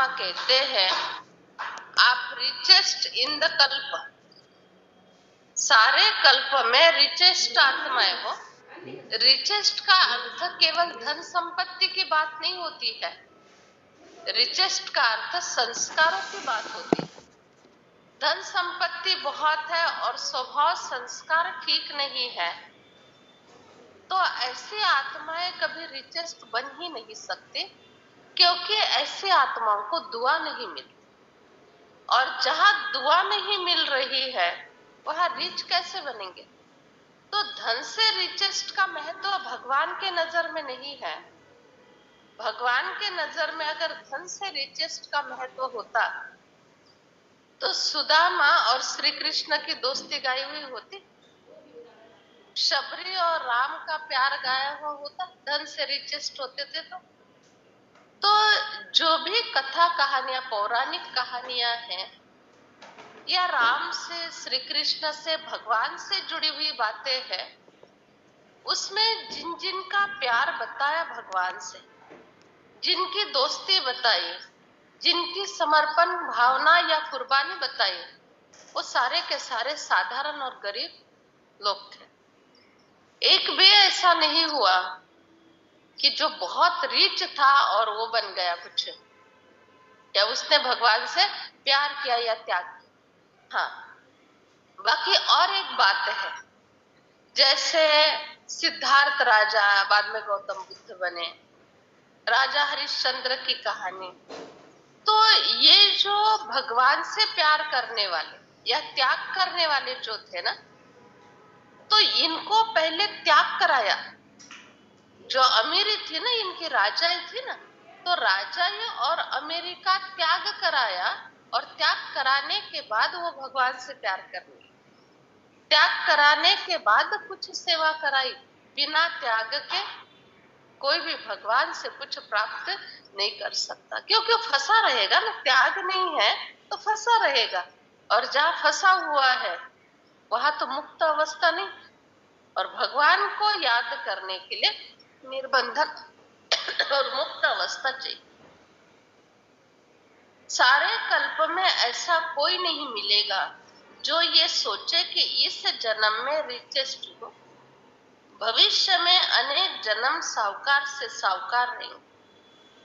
महात्मा कहते हैं आप रिचेस्ट इन द कल्प, सारे कल्प में रिचेस्ट आत्माएं हो। रिचेस्ट का अर्थ केवल धन संपत्ति की बात नहीं होती है, रिचेस्ट का अर्थ संस्कारों की बात होती है। धन संपत्ति बहुत है और स्वभाव संस्कार ठीक नहीं है, तो ऐसी आत्माएं कभी रिचेस्ट बन ही नहीं सकती, क्योंकि ऐसी आत्माओं को दुआ नहीं मिलती। और जहां दुआ नहीं मिल रही है वहां रिच कैसे बनेंगे? तो धन से रिचेस्ट का महत्व भगवान के नजर में नहीं है। भगवान के नजर में अगर धन से रिचेस्ट का महत्व होता तो सुदामा और श्री कृष्ण की दोस्ती गाई हुई होती, शबरी और राम का प्यार गाया हुआ होता, धन से रिचेस्ट होते थे। तो जो भी कथा कहानियां, पौराणिक कहानियां हैं या राम से, श्री कृष्ण से, भगवान से जुड़ी हुई बातें हैं, उसमें जिन जिन का प्यार बताया भगवान से, जिनकी दोस्ती बताई, जिनकी समर्पण भावना या कुर्बानी बताई, वो सारे के सारे साधारण और गरीब लोग थे। एक भी ऐसा नहीं हुआ कि जो बहुत रिच था और वो बन गया कुछ, या उसने भगवान से प्यार किया या त्याग किया। हाँ, बाकी और एक बात है, जैसे सिद्धार्थ राजा बाद में गौतम बुद्ध बने, राजा हरिश्चंद्र की कहानी, तो ये जो भगवान से प्यार करने वाले या त्याग करने वाले जो थे ना, तो इनको पहले त्याग कराया। जो अमीरी थी ना, इनकी राजाएं थी ना, तो राजाएं और अमीरी का त्याग कराया, और त्याग कराने के बाद वो भगवान से प्यार करने, त्याग कराने के बाद कुछ सेवा कराई। बिना त्याग के कोई भी भगवान से कुछ प्राप्त नहीं कर सकता, क्योंकि फंसा रहेगा ना, त्याग नहीं है तो फंसा रहेगा, और जहां फंसा हुआ है वहां तो मुक्त अवस्था नहीं। और भगवान को याद करने के लिए निर्बंधन और मुक्त अवस्था चाहिए। सारे कल्प में ऐसा कोई नहीं मिलेगा जो ये सोचे कि इस जन्म में रिचेस्ट हो, भविष्य में अनेक जन्म साहूकार से साहूकार रहेंगे।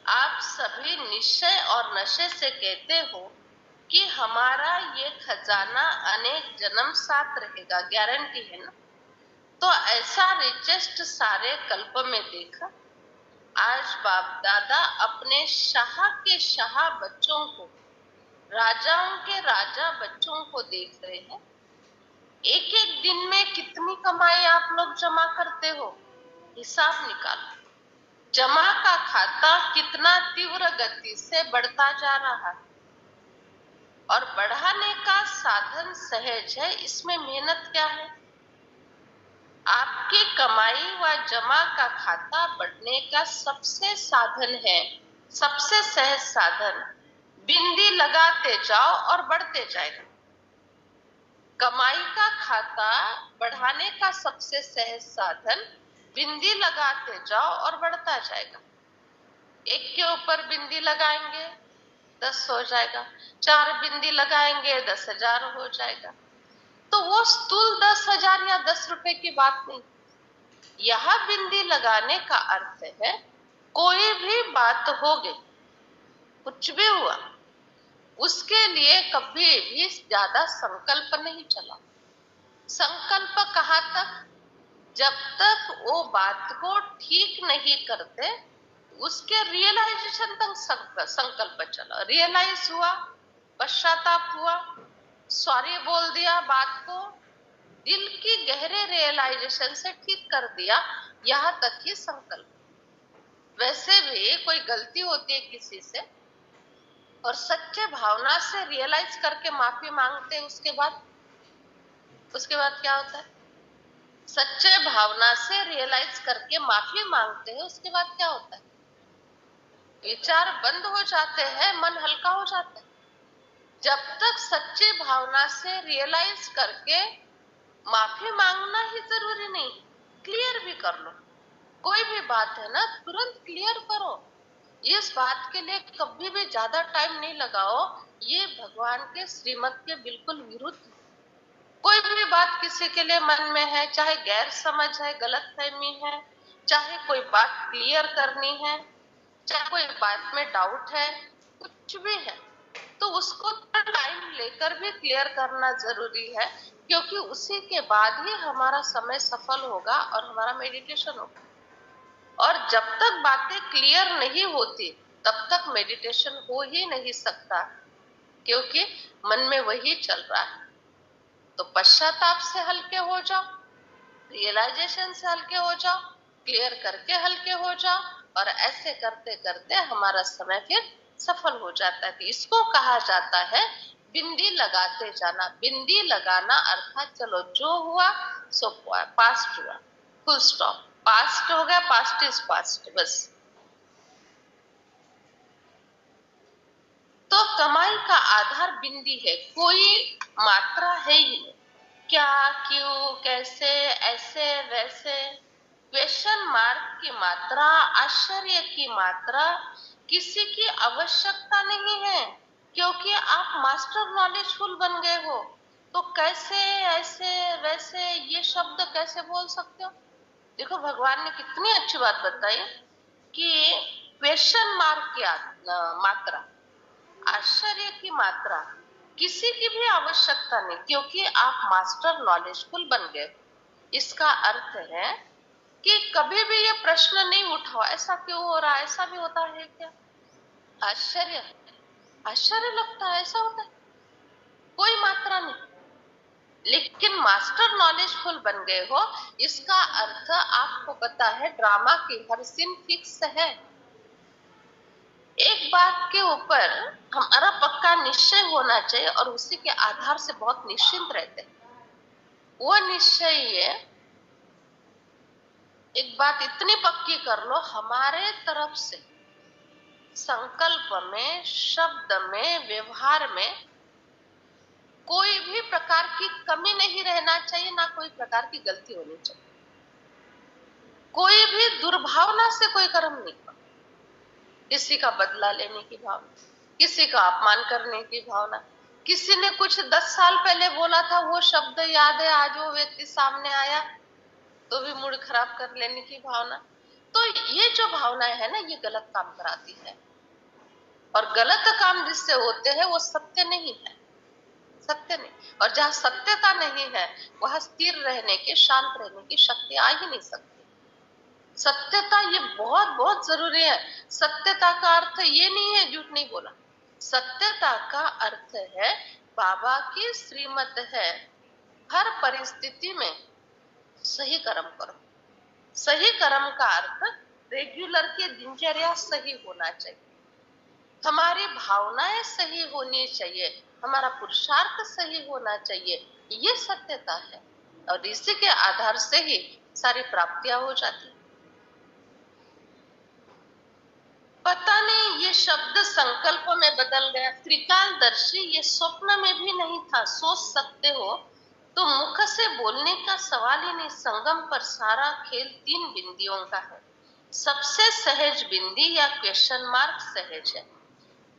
आप सभी निश्चय और नशे से कहते हो कि हमारा ये खजाना अनेक जन्म साथ रहेगा, गारंटी है ना? तो ऐसा रिचेस्ट सारे कल्प में देखा। आज बाप दादा अपने शाह के शाह बच्चों को, राजाओं के राजा बच्चों को देख रहे हैं। एक एक दिन में कितनी कमाई आप लोग जमा करते हो, हिसाब निकालो। जमा का खाता कितना तीव्र गति से बढ़ता जा रहा है, और बढ़ाने का साधन सहज है, इसमें मेहनत क्या है? आपकी कमाई व जमा का खाता बढ़ने का सबसे साधन है, सबसे सहज साधन। बिंदी लगाते जाओ और बढ़ते जाएगा। कमाई का खाता बढ़ाने का सबसे सहज साधन, बिंदी लगाते जाओ और बढ़ता जाएगा। एक के ऊपर बिंदी लगाएंगे 10 हो जाएगा, 4 बिंदी लगाएंगे 10,000 हो जाएगा। तो वो स्थूल 10,000 या 10 रुपए की बात नहीं। यह बिंदी लगाने का अर्थ है कोई भी बात हो गई, कुछ भी हुआ, उसके लिए कभी भी ज्यादा संकल्प नहीं चला। संकल्प कहाँ तक? जब तक वो बात को ठीक नहीं करते उसके रियलाइजेशन तक संकल्प चला। रियलाइज हुआ, पश्चाताप हुआ, सॉरी बोल दिया, बात को दिल की गहरे रियलाइजेशन से ठीक कर दिया, यहां तक ही संकल्प। वैसे भी कोई गलती होती है किसी से और सच्चे भावना से रियलाइज करके माफी मांगते हैं, उसके बाद क्या होता है? सच्चे भावना से रियलाइज करके माफी मांगते हैं, उसके बाद क्या होता है? विचार बंद हो जाते हैं, मन हल्का हो जाता है। जब तक सच्ची भावना से रियलाइज करके माफी मांगना ही जरूरी नहीं, क्लियर भी कर लो। कोई भी बात है ना, तुरंत क्लियर करो। इस बात के लिए कभी भी ज्यादा टाइम नहीं लगाओ, ये भगवान के श्रीमत के बिल्कुल विरुद्ध है। कोई भी बात किसी के लिए मन में है, चाहे गैर समझ है, गलत फहमी है, चाहे कोई बात क्लियर करनी है, चाहे कोई बात में डाउट है, कुछ भी है, तो उसको टाइम लेकर भी क्लियर करना जरूरी है, क्योंकि उसी के बाद ही हमारा समय सफल होगा और हमारा मेडिटेशन होगा। और जब तक बातें क्लियर नहीं होती तब तक मेडिटेशन हो ही नहीं सकता, क्योंकि मन में वही चल रहा है। तो पश्चाताप से हल्के हो जाओ, रियलाइजेशन से हल्के हो जाओ, क्लियर करके हल्के हो जाओ, और ऐसे करते करते हमारा समय फिर सफल हो जाता है। तो इसको कहा जाता है बिंदी लगाते जाना। बिंदी लगाना अर्थात चलो जो हुआ सो हुआ, पास्ट हुआ, फुल स्टॉप, पास्ट हो गया, पास्ट इज पास्ट, बस। तो कमाई का आधार बिंदी है, कोई मात्रा है ही नहीं। क्या, क्यों, कैसे, ऐसे, वैसे, क्वेश्चन मार्क की मात्रा, आश्चर्य की मात्रा, किसी की आवश्यकता नहीं है, क्योंकि आप मास्टर नॉलेजफुल बन गए हो। तो कैसे, ऐसे, वैसे ये शब्द कैसे बोल सकते हो? देखो भगवान ने कितनी अच्छी बात बताई कि क्वेश्चन मार्क की मात्रा, आश्चर्य की मात्रा, किसी की भी आवश्यकता नहीं, क्योंकि आप मास्टर नॉलेजफुल बन गए। इसका अर्थ है कि कभी भी ये प्रश्न नहीं उठाओ ऐसा क्यों हो रहा है, ऐसा भी होता है क्या? आश्चर्य, आश्चर्य लगता है ऐसा होता है, कोई मात्रा नहीं। लेकिन मास्टर नॉलेजफुल बन गए हो, इसका अर्थ आपको पता है ड्रामा की हर सीन फिक्स है। एक बात के ऊपर हमारा पक्का निश्चय होना चाहिए और उसी के आधार से बहुत निश्चिंत रहते हैं। वो निश्चय ये, एक बात इतनी पक्की कर लो, हमारे तरफ से संकल्प में, शब्द में, व्यवहार में कोई भी प्रकार की कमी नहीं रहना चाहिए, ना कोई प्रकार की गलती होनी चाहिए। कोई भी दुर्भावना से कोई कर्म नहीं करो। किसी का बदला लेने की भावना, किसी का अपमान करने की भावना, किसी ने कुछ 10 साल पहले बोला था वो शब्द याद है, आज वो व्यक्ति सामने आया तो भी मूड खराब कर लेने की भावना। तो ये जो भावनाएं है ना, ये गलत काम कराती है, और गलत काम जिससे होते हैं वो सत्य नहीं है, सत्य नहीं। और जहाँ सत्यता नहीं है वहां स्थिर रहने की, शांत रहने की शक्ति आ ही नहीं सकती। सत्यता ये बहुत बहुत जरूरी है। सत्यता का अर्थ ये नहीं है झूठ नहीं बोला, सत्यता का अर्थ है बाबा की श्रीमत है, हर परिस्थिति में सही कर्म करो। सही कर्म का अर्थ रेगुलर की दिनचर्या सही होना चाहिए, हमारी भावनाएं सही होनी चाहिए, हमारा पुरुषार्थ सही होना चाहिए, ये सत्यता है। और इसी के आधार से ही सारी प्राप्तियां हो जाती। पता नहीं ये शब्द संकल्प में बदल गया। त्रिकालदर्शी ये स्वप्न में भी नहीं था। सोच सकते हो तो मुख से बोलने का सवाल ही नहीं। संगम पर सारा खेल 3 बिंदियों का है। सबसे सहज बिंदी या क्वेश्चन मार्क सहज है।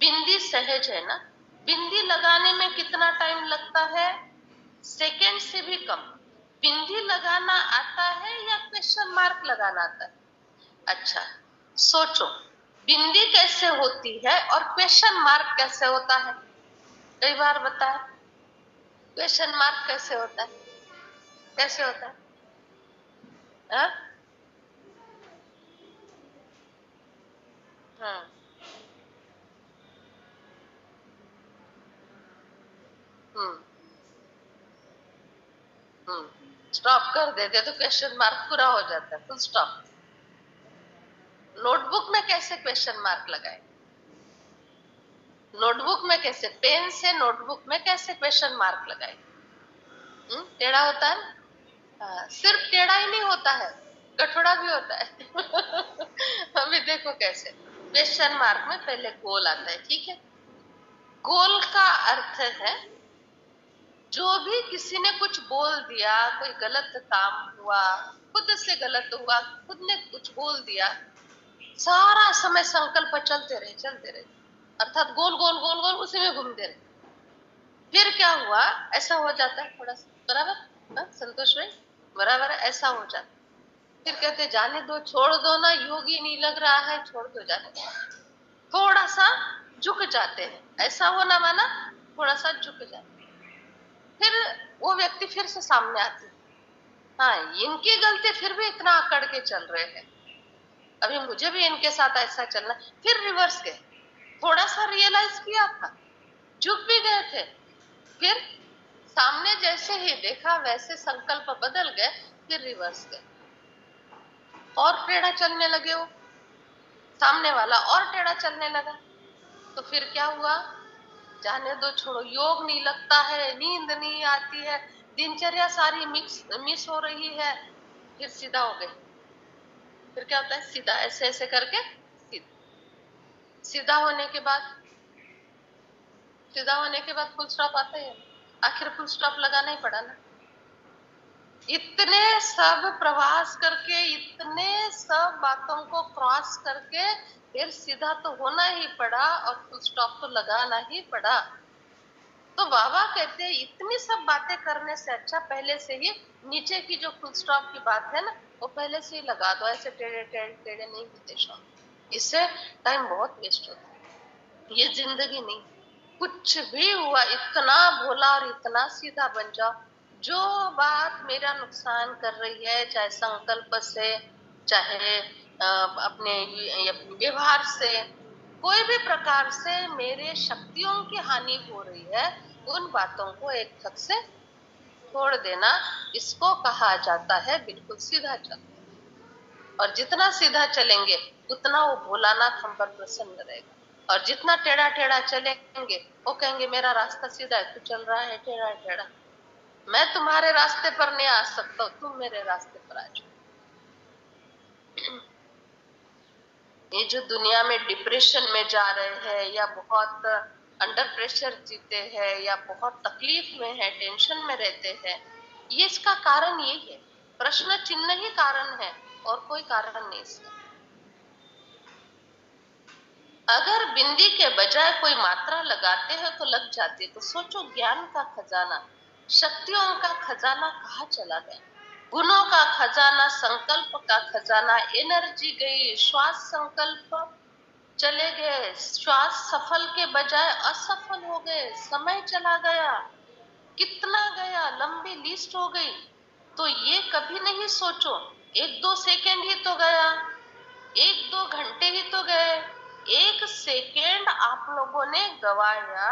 बिंदी सहज है ना, बिंदी लगाने में कितना टाइम लगता है? सेकंड से भी कम। बिंदी लगाना आता है या क्वेश्चन मार्क लगाना आता है? अच्छा सोचो, बिंदी कैसे होती है और क्वेश्चन मार्क कैसे होता है? कई बार बताया, क्वेश्चन मार्क कैसे होता है? कैसे होता है? हाँ? हाँ। हम्म। स्टॉप कर देते तो क्वेश्चन मार्क पूरा हो जाता है, फुल स्टॉप। नोटबुक में कैसे क्वेश्चन मार्क लगाए? नोटबुक में कैसे, पेन से नोटबुक में कैसे क्वेश्चन मार्क लगाए? टेढ़ा होता है। सिर्फ टेढ़ा ही नहीं होता है, कठोरा भी होता है। अभी देखो कैसे, क्वेश्चन मार्क में पहले गोल आता है, ठीक है। गोल का अर्थ है जो भी किसी ने कुछ बोल दिया, कोई गलत काम हुआ, खुद से गलत हुआ, खुद ने कुछ बोल दिया, सारा समय संकल्प चलते रहे, अर्थात गोल गोल गोल गोल उसी में घूमते रहे। फिर क्या हुआ, ऐसा हो जाता है थोड़ा सा, बराबर, संतोष भाई, बराबर है, ऐसा हो जाता है। फिर कहते जाने दो, छोड़ दो ना, योगी नहीं लग रहा है, छोड़ दो, जाने दो। थोड़ा सा झुक जाते हैं, ऐसा होना माना थोड़ा सा झुक जाते हैं। फिर वो व्यक्ति फिर से सामने आते हैं, हाँ इनकी गलती, फिर भी इतना अकड़ के चल रहे हैं, अभी मुझे भी इनके साथ ऐसा चलना। फिर रिवर्स गए, थोड़ा सा रियलाइज किया था, झुक भी गए थे, फिर सामने जैसे ही देखा वैसे संकल्प बदल गए, फिर रिवर्स गए और टेढ़ा चलने लगे, वो सामने वाला और टेढ़ा चलने लगा। तो फिर क्या हुआ, जाने दो, छोड़ो, योग नहीं लगता है, नींद नहीं आती है, दिनचर्या सारी मिस हो रही है, फिर सीधा हो गए। फिर क्या होता है, सीधा ऐसे ऐसे करके सीधा होने के बाद, सीधा होने के बाद फुल स्टॉप आता है, आखिर फुल स्टॉप लगाना ही पड़ा ना। इतने सब प्रवास करके, इतने सब बातों को क्रॉस करके फिर सीधा तो होना ही पड़ा और फुल स्टॉप तो लगाना ही पड़ा। तो बाबा कहते हैं इतनी सब बातें करने से अच्छा पहले से ही नीचे की जो फुल स्टॉप की बात है ना, वो पहले से ही लगा दो, ऐसे टेढ़े टेढ़े टेढ़े नहीं होते शॉप, इससे टाइम बहुत वेस्ट होता है। ये जिंदगी नहीं, कुछ भी हुआ इतना भोला और इतना सीधा बन जाओ, जो बात मेरा नुकसान कर रही है, चाहे संकल्प से, चाहे अपने व्यवहार से, कोई भी प्रकार से मेरे शक्तियों की हानि हो रही है, उन बातों को एक थक से छोड़ देना, इसको कहा जाता है बिल्कुल सीधा चलना। और जितना सीधा चलेंगे उतना वो भोलानाथ हम पर प्रसन्न रहेगा, और जितना टेढ़ा टेढ़ा चलेंगे वो कहेंगे मेरा रास्ता सीधा है, तू चल रहा है टेढ़ा टेढ़ा, मैं तुम्हारे रास्ते पर नहीं आ सकता, तुम मेरे रास्ते पर आ जाओ। ये जो दुनिया में डिप्रेशन में जा रहे हैं, या बहुत अंडर प्रेशर जीते हैं, या बहुत तकलीफ में है, टेंशन में रहते हैं, ये इसका कारण यही है, प्रश्न चिन्ह ही कारण है और कोई कारण नहीं इसका। अगर बिंदी के बजाय कोई मात्रा लगाते हैं तो लग जाती है, तो सोचो ज्ञान का खजाना, शक्तियों का खजाना कहाँ चला गया, गुणों का खजाना, संकल्प का खजाना, एनर्जी गई, श्वास संकल्प चले गए, श्वास सफल के बजाय असफल हो गए, समय चला गया, कितना गया, लंबी लिस्ट हो गई। तो ये कभी नहीं सोचो एक दो सेकंड ही तो गया, एक दो घंटे ही तो गए, एक सेकंड आप लोगों ने गवाया,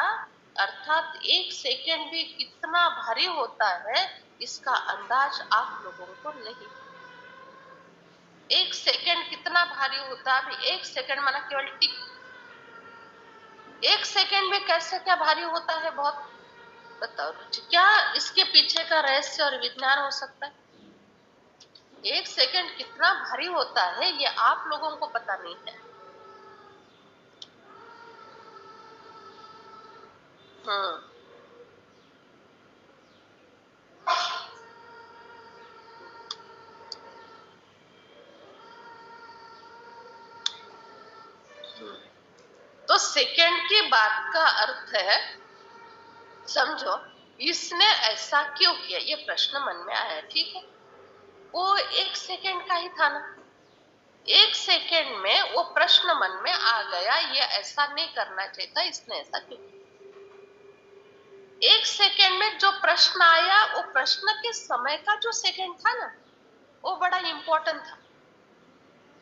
अर्थात एक सेकंड भी कितना भारी होता है इसका अंदाज आप लोगों को नहीं। एक सेकंड कितना भारी होता है, अभी एक सेकंड माना केवल टिक, एक सेकंड में कैसे क्या भारी होता है, बहुत बताओ रुचि, क्या इसके पीछे का रहस्य और विज्ञान हो सकता है? एक सेकंड कितना भारी होता है ये आप लोगों को पता नहीं है। तो सेकंड की बात का अर्थ है, समझो इसने ऐसा क्यों किया, ये प्रश्न मन में आया, ठीक है, वो एक सेकंड का ही था ना, एक सेकंड में वो प्रश्न मन में आ गया, ये ऐसा नहीं करना चाहिए था, इसने ऐसा क्यों किया। एक सेकंड में जो प्रश्न आया, वो प्रश्न के समय का जो सेकंड था ना, वो बड़ा इंपॉर्टेंट था।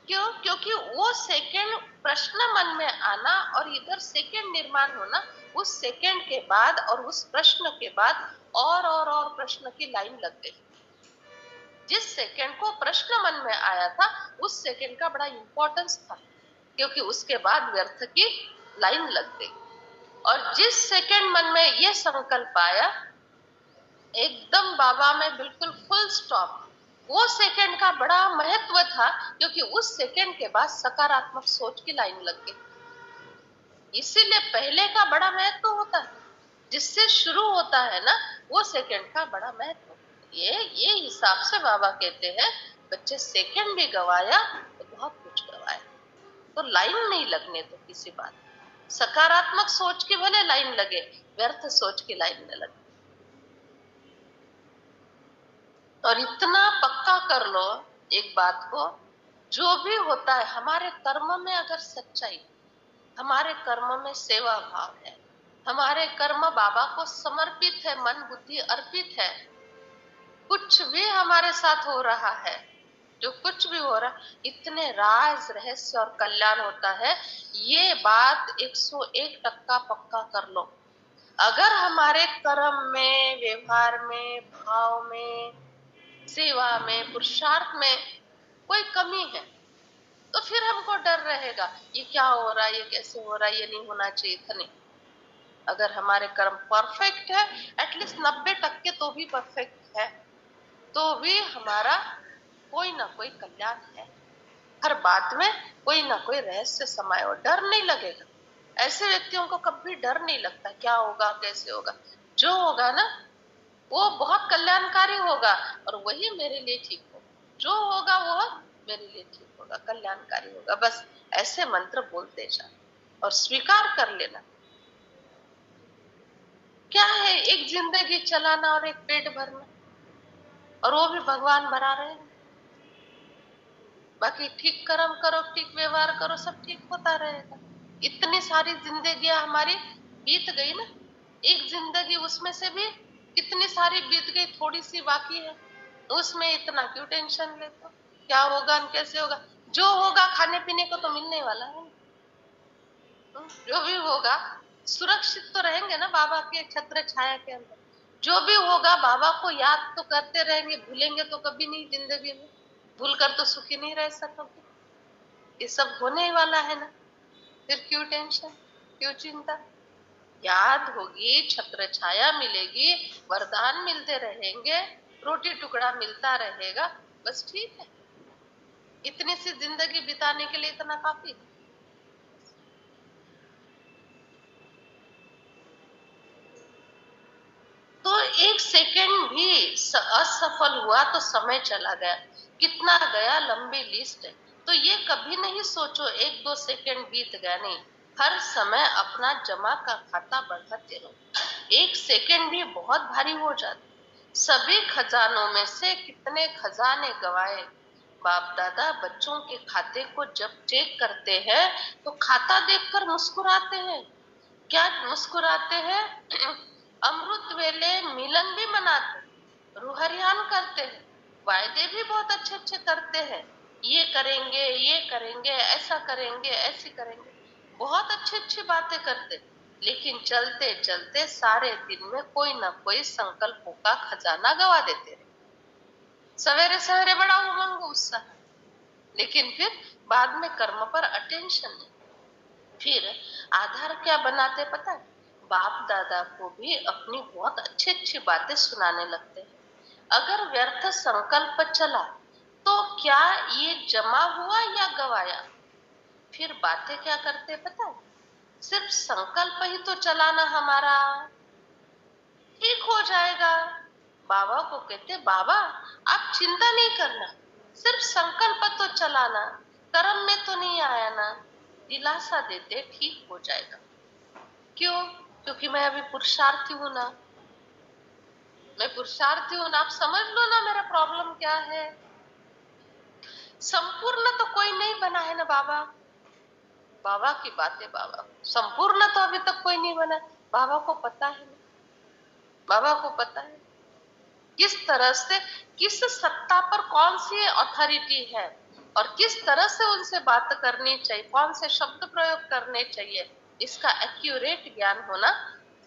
क्यों? क्योंकि वो सेकंड प्रश्न मन में आना और इधर सेकंड निर्माण होना, उस सेकंड के बाद और उस प्रश्न के बाद और प्रश्न की लाइन लग गई। जिस सेकंड को प्रश्न मन में आया था उस सेकंड का बड़ा इंपॉर्टेंस था, क्योंकि उसके बाद व्यर्थ की लाइन लग गई। और जिस सेकंड मन में यह संकल्प आया, एकदम बाबा में बिल्कुल फुल स्टॉप, वो सेकंड का बड़ा महत्व था, क्योंकि उस सेकंड के बाद सकारात्मक सोच की लाइन लग गई। इसीलिए पहले का बड़ा महत्व होता है, जिससे शुरू होता है ना, वो सेकंड का बड़ा महत्व। ये हिसाब से बाबा कहते हैं बच्चे सेकंड भी गवाया तो बहुत कुछ गवाया। तो लाइन नहीं लगने दो किसी बात। सकारात्मक सोच की भले लाइन लगे, व्यर्थ सोच की लाइन न लगे। और इतना पक्का कर लो एक बात को, जो भी होता है हमारे कर्म में अगर सच्चाई, हमारे कर्म में सेवा भाव है, हमारे कर्म बाबा को समर्पित है, मन बुद्धि अर्पित है, कुछ भी हमारे साथ हो रहा है, जो कुछ भी हो रहा, इतने राज रहस्य और कल्याण होता है। ये बात 101% पक्का कर लो। अगर हमारे कर्म में, व्यवहार में, भाव में, सेवा में, पुरुषार्थ में कोई कमी है, तो फिर हमको डर रहेगा, ये क्या हो रहा है, ये कैसे हो रहा है, ये नहीं होना चाहिए था। नहीं, अगर हमारे कर्म परफेक्ट है, एटलीस्ट 90% तो भी परफेक्ट है, तो भी हमारा कोई ना कोई कल्याण है। हर बात में कोई ना कोई रहस्य समाये और डर नहीं लगेगा। ऐसे व्यक्तियों को कभी डर नहीं लगता क्या होगा, कैसे होगा। जो होगा ना वो बहुत कल्याणकारी होगा, और वही मेरे लिए ठीक होगा। जो होगा वो मेरे लिए ठीक होगा, कल्याणकारी होगा। बस ऐसे मंत्र बोलते जा और स्वीकार कर लेना। क्या है एक जिंदगी चलाना और एक पेट भरना, और वो भी भगवान भरा रहे हैं। बाकी ठीक कर्म करो, ठीक व्यवहार करो, सब ठीक होता रहेगा। इतनी सारी जिंदगियां हमारी बीत गई ना, एक जिंदगी उसमें से भी कितनी सारी बीत गई, थोड़ी सी बाकी है, उसमें इतना क्यों टेंशन लेते हो? क्या होगा, कैसे होगा? जो होगा खाने पीने को तो मिलने वाला है। जो भी होगा सुरक्षित तो रहेंगे ना बाबा के छत्र छाया के अंदर। जो भी होगा बाबा को याद तो करते रहेंगे, भूलेंगे तो कभी नहीं जिंदगी में। भूलकर तो सुखी नहीं रह सकोगे। ये सब होने ही वाला है ना, फिर क्यों टेंशन, क्यों चिंता? याद होगी, छत्र छाया मिलेगी, वरदान मिलते रहेंगे, रोटी टुकड़ा मिलता रहेगा, बस ठीक है। इतनी सी जिंदगी बिताने के लिए इतना काफी। तो एक सेकंड भी असफल हुआ तो समय चला गया, कितना गया, लंबी लिस्ट है। तो ये कभी नहीं सोचो 1-2 सेकंड बीत गया, नहीं। हर समय अपना जमा का खाता बढ़ाते रहो। एक सेकंड भी बहुत भारी हो जाता। सभी खजानों में से कितने खजाने गवाए। बाप दादा बच्चों के खाते को जब चेक करते हैं तो खाता देखकर मुस्कुराते हैं। क्या मुस्कुराते हैं? अमृत वेले मिलन भी मनाते, रूहरियान करते हैं, वायदे भी बहुत अच्छे अच्छे करते हैं। ये करेंगे, ये करेंगे, ऐसा करेंगे, ऐसी करेंगे, बहुत अच्छी अच्छी बातें करते। लेकिन चलते चलते सारे दिन में कोई ना कोई संकल्पों का खजाना गवा देते रहे। सवेरे सवेरे बड़ा उमंग उत्साह, लेकिन फिर बाद में कर्म पर अटेंशन नहीं। फिर आधार क्या बनाते पता है? बाप दादा को भी अपनी बहुत अच्छी अच्छी बातें सुनाने लगते हैं। अगर व्यर्थ संकल्प चला तो क्या ये जमा हुआ या गवाया? फिर बातें क्या करते पता है? सिर्फ संकल्प ही तो चलाना हमारा, ठीक हो जाएगा। बाबा को कहते बाबा आप चिंता नहीं करना, सिर्फ संकल्प तो चलाना, कर्म में तो नहीं आया ना। दिलासा देते ठीक हो जाएगा। क्यों? क्योंकि मैं अभी पुरुषार्थी हूं ना, मैं पुरुषार्थी हूं ना। आप समझ लो ना मेरा प्रॉब्लम क्या है। संपूर्ण तो कोई नहीं बना है ना बाबा। बाबा की बातें, बाबा संपूर्ण तो अभी तक कोई नहीं बना। बाबा को पता है ना, बाबा को पता है किस तरह से, किस सत्ता पर कौन सी अथॉरिटी है, और किस तरह से उनसे बात करनी चाहिए, कौन से शब्द प्रयोग करने चाहिए, इसका एक्यूरेट ज्ञान होना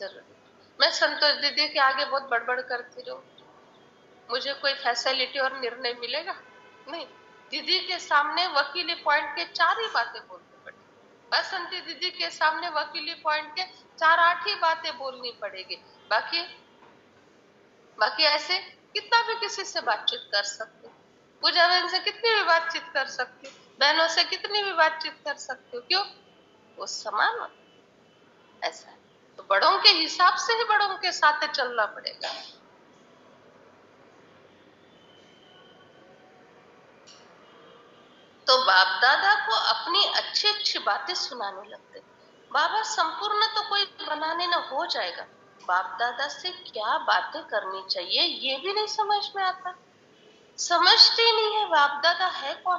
जरूरी। मैं संतोष दीदी के आगे बहुत बड़बड़ करती रहूं, मुझे कोई फैसिलिटी और निर्णय मिलेगा नहीं। दीदी के सामने वकीली पॉइंट के 4 ही बातें बोलनी पड़ेगी। बसंती दीदी के सामने वकीली पॉइंट के 4-8 ही बातें बोलनी पड़ेगी। बाकी बाकी ऐसे कितना भी किसी से बातचीत कर सकते, पूजा बहन से कितनी भी बातचीत कर सकती, बहनों से कितनी भी बातचीत कर सकते हो। क्यों? वो समान ऐसा है। तो बड़ों के हिसाब से ही बड़ों के साथ चलना पड़ेगा। तो बाप दादा को अपनी अच्छी अच्छी बातें सुनाने लगते। बाबा संपूर्ण तो कोई बनाने न हो जाएगा, बाप दादा से क्या बातें करनी चाहिए ये भी नहीं समझ में आता। समझते ही नहीं है बाप दादा है कौन।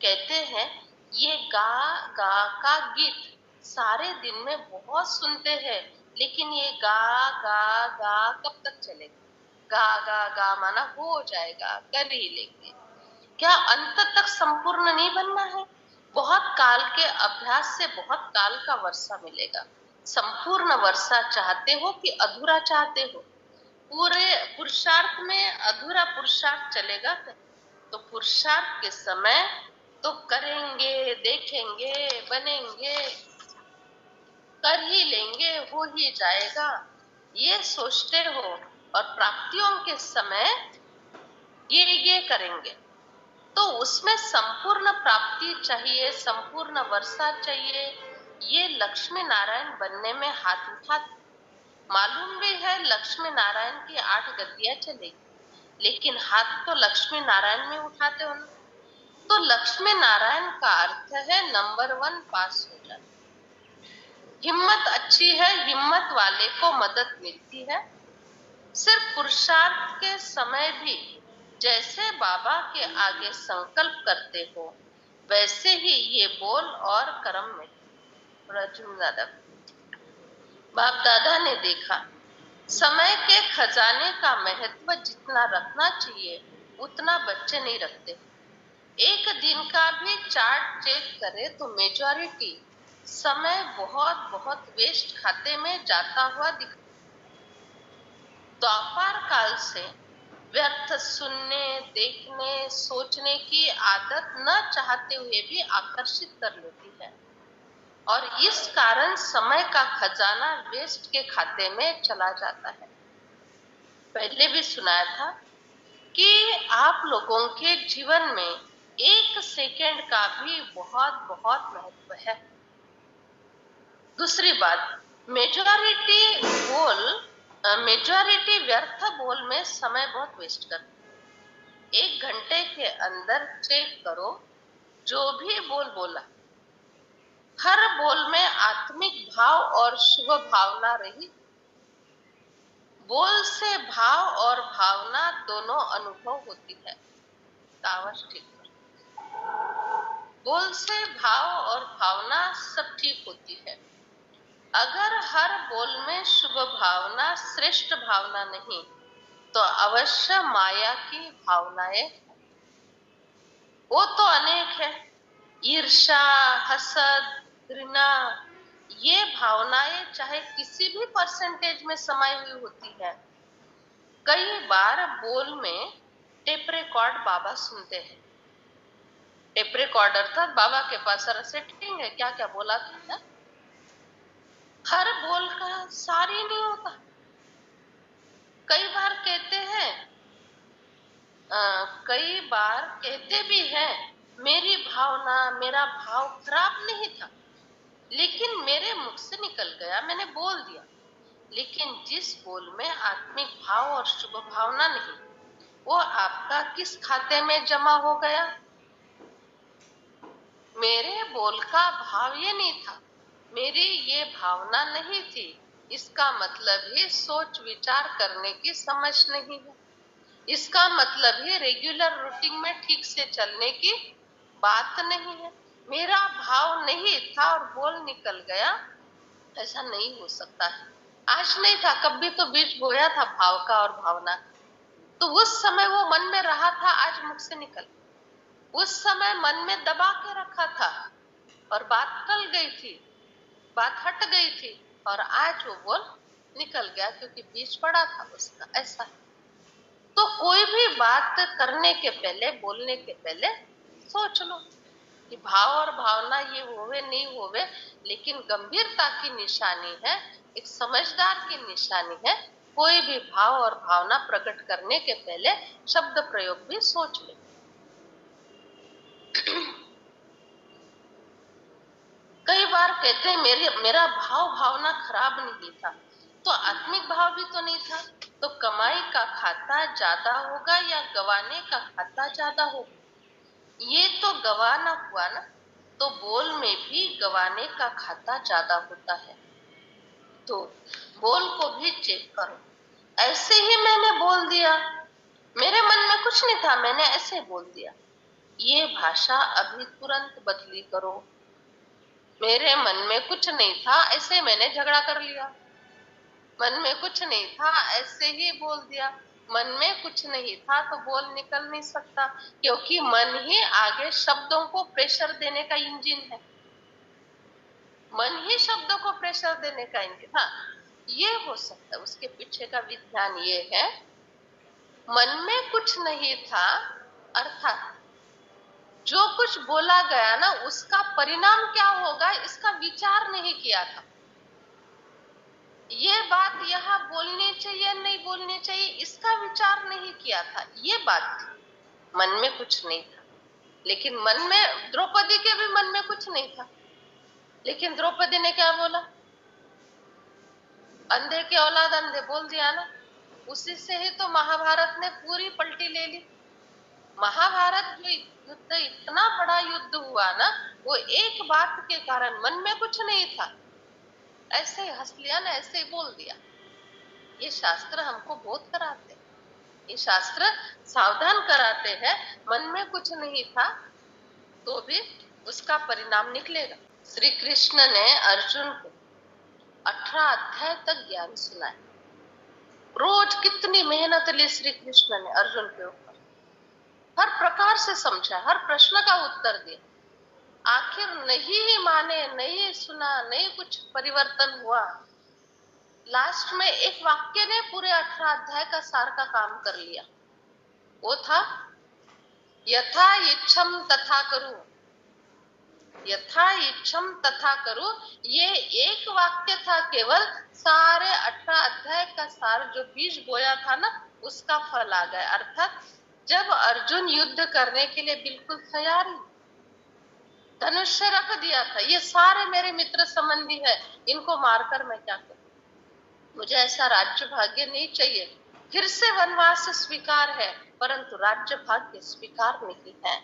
कहते हैं ये गा गा का गीत सारे दिन में बहुत सुनते हैं, लेकिन ये गा गा गा कब तक चलेगा। गा गा गा माना हो जाएगा, कर ही लेंगे, क्या अंत तक संपूर्ण नहीं बनना है। बहुत काल के अभ्यास से बहुत काल का वर्षा मिलेगा। संपूर्ण वर्षा चाहते हो कि अधूरा चाहते हो। पूरे पुरुषार्थ में अधूरा पुरुषार्थ चलेगा क्या? तो पुरुषार्थ के समय तो करेंगे, देखेंगे, बनेंगे, कर ही लेंगे, हो ही जाएगा, ये सोचते हो। और प्राप्तियों के समय ये करेंगे, तो उसमें संपूर्ण प्राप्ति चाहिए, संपूर्ण वर्षा चाहिए। ये लक्ष्मी नारायण बनने में हाथ उठा। मालूम भी है लक्ष्मी नारायण की 8 गद्दियां चलेगी, लेकिन हाथ तो लक्ष्मी नारायण में उठाते हो ना। तो लक्ष्मी नारायण का अर्थ है नंबर 1 पास हो जाए। हिम्मत अच्छी है, हिम्मत वाले को मदद मिलती है। सिर्फ पुरुषार्थ के समय भी जैसे बाबा के आगे संकल्प करते हो, वैसे ही ये बोल और कर्म में। बाप दादा ने देखा समय के खजाने का महत्व जितना रखना चाहिए उतना बच्चे नहीं रखते। एक दिन का भी चार्ट चेक करे तो मेजॉरिटी समय बहुत बहुत वेस्ट खाते में जाता हुआ दिखता। द्वापर काल से व्यर्थ सुनने, देखने, सोचने की आदत न चाहते हुए भी आकर्षित कर लेती है, और इस कारण समय का खजाना वेस्ट के खाते में चला जाता है। पहले भी सुनाया था कि आप लोगों के जीवन में 1 सेकेंड का भी बहुत बहुत महत्व है। दूसरी बात, मेजॉरिटी व्यर्थ बोल में समय बहुत वेस्ट करते। 1 घंटे के अंदर चेक करो जो भी बोल बोला, हर बोल में आत्मिक भाव और शुभ भावना रही। बोल से भाव और भावना दोनों अनुभव होती है। कावश ठीक कर। बोल से भाव और भावना सब ठीक होती है। अगर हर बोल में शुभ भावना, श्रेष्ठ भावना नहीं, तो अवश्य माया की भावनाएं, वो तो अनेक है। ईर्ष्या, हसद, घृणा, ये भावनाएं चाहे किसी भी परसेंटेज में समाई हुई होती है। कई बार बोल में टेप रिकॉर्ड बाबा सुनते हैं। टेप रिकॉर्ड अर्थात बाबा के पास सेटिंग है, क्या क्या बोला था। हर बोल का सारी नहीं होता। कई बार कहते भी हैं मेरी भावना, मेरा भाव खराब नहीं था, लेकिन मेरे मुख से निकल गया, मैंने बोल दिया। लेकिन जिस बोल में आत्मिक भाव और शुभ भावना नहीं, वो आपका किस खाते में जमा हो गया। मेरे बोल का भाव ये नहीं था, मेरी ये भावना नहीं थी, इसका मतलब ही सोच विचार करने की समझ नहीं है। इसका मतलब ही रेगुलर रूटीन में ठीक से चलने की बात नहीं है। मेरा भाव नहीं था और बोल निकल गया, ऐसा नहीं हो सकता है। आज नहीं था, कभी तो बीज बोया था भाव का और भावना का, तो उस समय वो मन में रहा था, आज मुख से निकल। उस समय मन में दबा के रखा था और बात टल गई थी, बात हट गई थी, और आज वो बोल निकल गया क्योंकि बीज पड़ा था उसका। ऐसा है। तो कोई भी बात करने के पहले, बोलने के पहले सोच लो कि भाव और भावना ये होवे नहीं होवे, लेकिन गंभीरता की निशानी है, एक समझदार की निशानी है। कोई भी भाव और भावना प्रकट करने के पहले शब्द प्रयोग भी सोच ले। कई बार कहते हैं मेरा भाव भावना खराब नहीं था, तो आत्मिक भाव भी तो नहीं था। तो कमाई का खाता ज्यादा होगा या गवाने का खाता ज्यादा होगा। ये तो गवाना हुआ ना, तो बोल में भी गवाने का खाता ज्यादा होता है, तो बोल को भी चेक करो। ऐसे ही मैंने बोल दिया, मेरे मन में कुछ नहीं था, मैंने ऐसे बोल दिया, ये भाषा अभी तुरंत बदली करो। मेरे मन में कुछ नहीं था, ऐसे मैंने झगड़ा कर लिया। मन में कुछ नहीं था, ऐसे ही बोल दिया। मन में कुछ नहीं था तो बोल निकल नहीं सकता, क्योंकि मन ही आगे शब्दों को प्रेशर देने का इंजन है। मन ही शब्दों को प्रेशर देने का इंजन। हाँ, ये हो सकता है, उसके पीछे का विज्ञान ये है, मन में कुछ नहीं था अर्थात जो कुछ बोला गया ना, उसका परिणाम क्या होगा इसका विचार नहीं किया था। ये बात यहाँ बोलनी चाहिए नहीं बोलनी चाहिए इसका विचार नहीं किया था, ये बात थी। मन में कुछ नहीं था, लेकिन मन में द्रौपदी के भी मन में कुछ नहीं था, लेकिन द्रौपदी ने क्या बोला? अंधे के औलाद अंधे बोल दिया ना। उसी से ही तो महाभारत ने पूरी पलटी ले ली। महाभारत जो युद्ध, इतना बड़ा युद्ध हुआ ना, वो एक बात के कारण, मन में कुछ नहीं था, ऐसे ही हंस लिया ना, ऐसे ही बोल दिया। ये शास्त्र हमको बोध कराते हैं, ये शास्त्र सावधान कराते हैं, मन में कुछ नहीं था तो भी उसका परिणाम निकलेगा। श्री कृष्ण ने अर्जुन को 18 अध्याय तक ज्ञान सुनाया। रोज कितनी मेहनत ली श्री कृष्ण ने अर्जुन के ऊपर, हर प्रकार से समझा, हर प्रश्न का उत्तर दिया। आखिर नहीं ही माने, नहीं सुना, नहीं कुछ परिवर्तन हुआ। लास्ट में एक वाक्य ने पूरे 18 अध्याय का सार का काम कर लिया। वो था यथा इच्छम तथा करूं, यथा इच्छम तथा करूं। ये एक वाक्य था केवल, सारे 18 अध्याय का सार जो बीज बोया था ना, उसका फल आ गया। अर्थात जब अर्जुन युद्ध करने के लिए बिल्कुल तैयार ही, धनुष्य रख दिया था, ये सारे मेरे मित्र संबंधी है, इनको मारकर मैं क्या करूं? मुझे ऐसा राज्य भाग्य नहीं चाहिए। फिर से वनवास स्वीकार है, परंतु राज्य भाग्य स्वीकार नहीं है।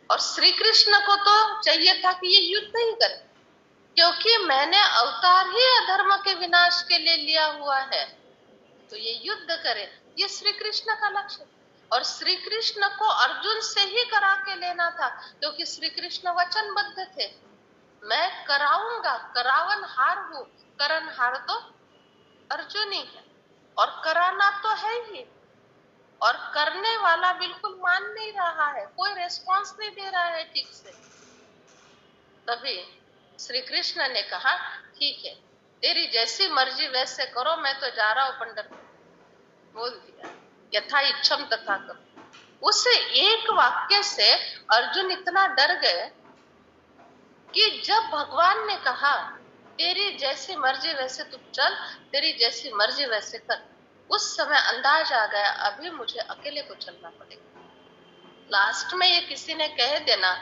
और श्री कृष्ण को तो चाहिए था कि ये युद्ध ही करे, क्योंकि मैंने अवतार ही अधर्म के विनाश के लिए लिया हुआ है, तो ये युद्ध करे, ये श्री कृष्ण का लक्ष्य। और श्री कृष्ण को अर्जुन से ही करा के लेना था, क्योंकि श्री कृष्ण वचनबद्ध थे, मैं कराऊंगा, करावन हार हूं, करण हार तो अर्जुन ही है, और कराना तो है ही, और करने वाला बिल्कुल मान नहीं रहा है, कोई रेस्पॉन्स नहीं दे रहा है ठीक से। तभी श्री कृष्ण ने कहा ठीक है, तेरी जैसी मर्जी वैसे करो, मैं तो जा रहा हूं पंढरपुर। बोल दिया यथा इच्छम तथा करो। उस एक वाक्य से अर्जुन इतना डर गए कि जब भगवान ने कहा तेरी जैसी मर्जी वैसे तू चल, तेरी जैसी मर्जी वैसे कर, उस समय अंदाज आ गया अभी मुझे अकेले को चलना पड़ेगा। लास्ट में ये किसी ने कह देना,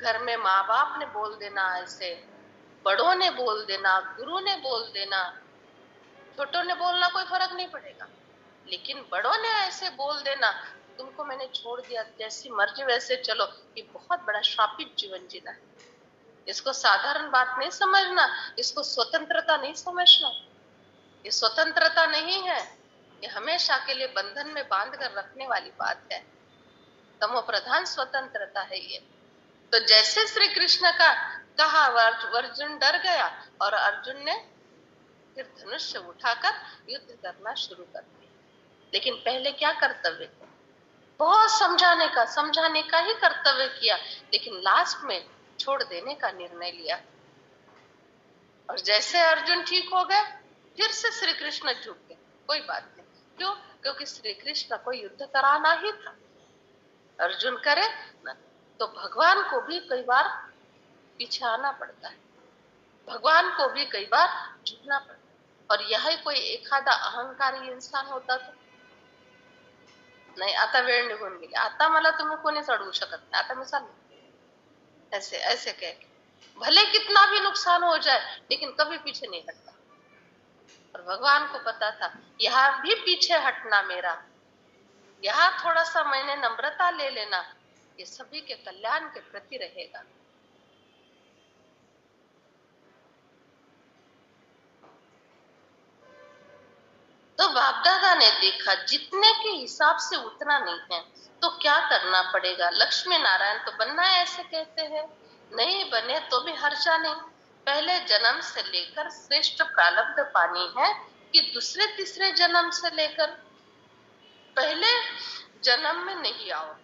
घर में माँ बाप ने बोल देना, ऐसे बड़ों ने बोल देना, गुरु ने बोल देना, छोटों ने बोलना कोई फर्क नहीं पड़ेगा, लेकिन बड़ों ने ऐसे बोल देना तुमको मैंने छोड़ दिया, जैसी मर्जी वैसे चलो, ये बहुत बड़ा श्रापित जीवन जीना है। इसको साधारण बात नहीं समझना, इसको स्वतंत्रता नहीं समझना। ये स्वतंत्रता नहीं है, ये हमेशा के लिए बंधन में बांध कर रखने वाली बात है। तमो प्रधान स्वतंत्रता है ये। तो जैसे श्री कृष्ण का कहा, अर्जुन डर गया और अर्जुन ने फिर धनुष्य उठाकर युद्ध करना शुरू कर दिया। लेकिन पहले क्या कर्तव्य था? बहुत समझाने का ही कर्तव्य किया, लेकिन लास्ट में छोड़ देने का निर्णय लिया। और जैसे अर्जुन ठीक हो गए, फिर से श्री कृष्ण झुक गए, कोई बात नहीं। क्यों? क्योंकि श्री कृष्ण को युद्ध कराना ही था। अर्जुन करे ना, तो भगवान को भी कई बार पीछे आना पड़ता है, भगवान को भी कई बार झुकना पड़ता है। और यही कोई एखादा अहंकारी इंसान होता तो नाही, आता वेळ निघून गेली, आता मला तुम्ही कोणी चढवू शकत नाही, आता मी चाललो, ऐसे ऐसे कह के भले कितना भी नुकसान हो जाए, लेकिन कभी पीछे नहीं हटता। और भगवान को पता था यहाँ भी पीछे हटना मेरा, यहाँ थोड़ा सा मैंने नम्रता ले लेना, ये सभी के कल्याण के प्रति रहेगा। तो बाप दादा ने देखा जितने के हिसाब से उतना नहीं है, तो क्या करना पड़ेगा। लक्ष्मी नारायण तो बनना है ऐसे कहते हैं, नहीं बने तो भी हर्जा नहीं। पहले जन्म से लेकर श्रेष्ठ प्रारब्ध पानी है कि दूसरे तीसरे जन्म से लेकर, पहले जन्म में नहीं आओ,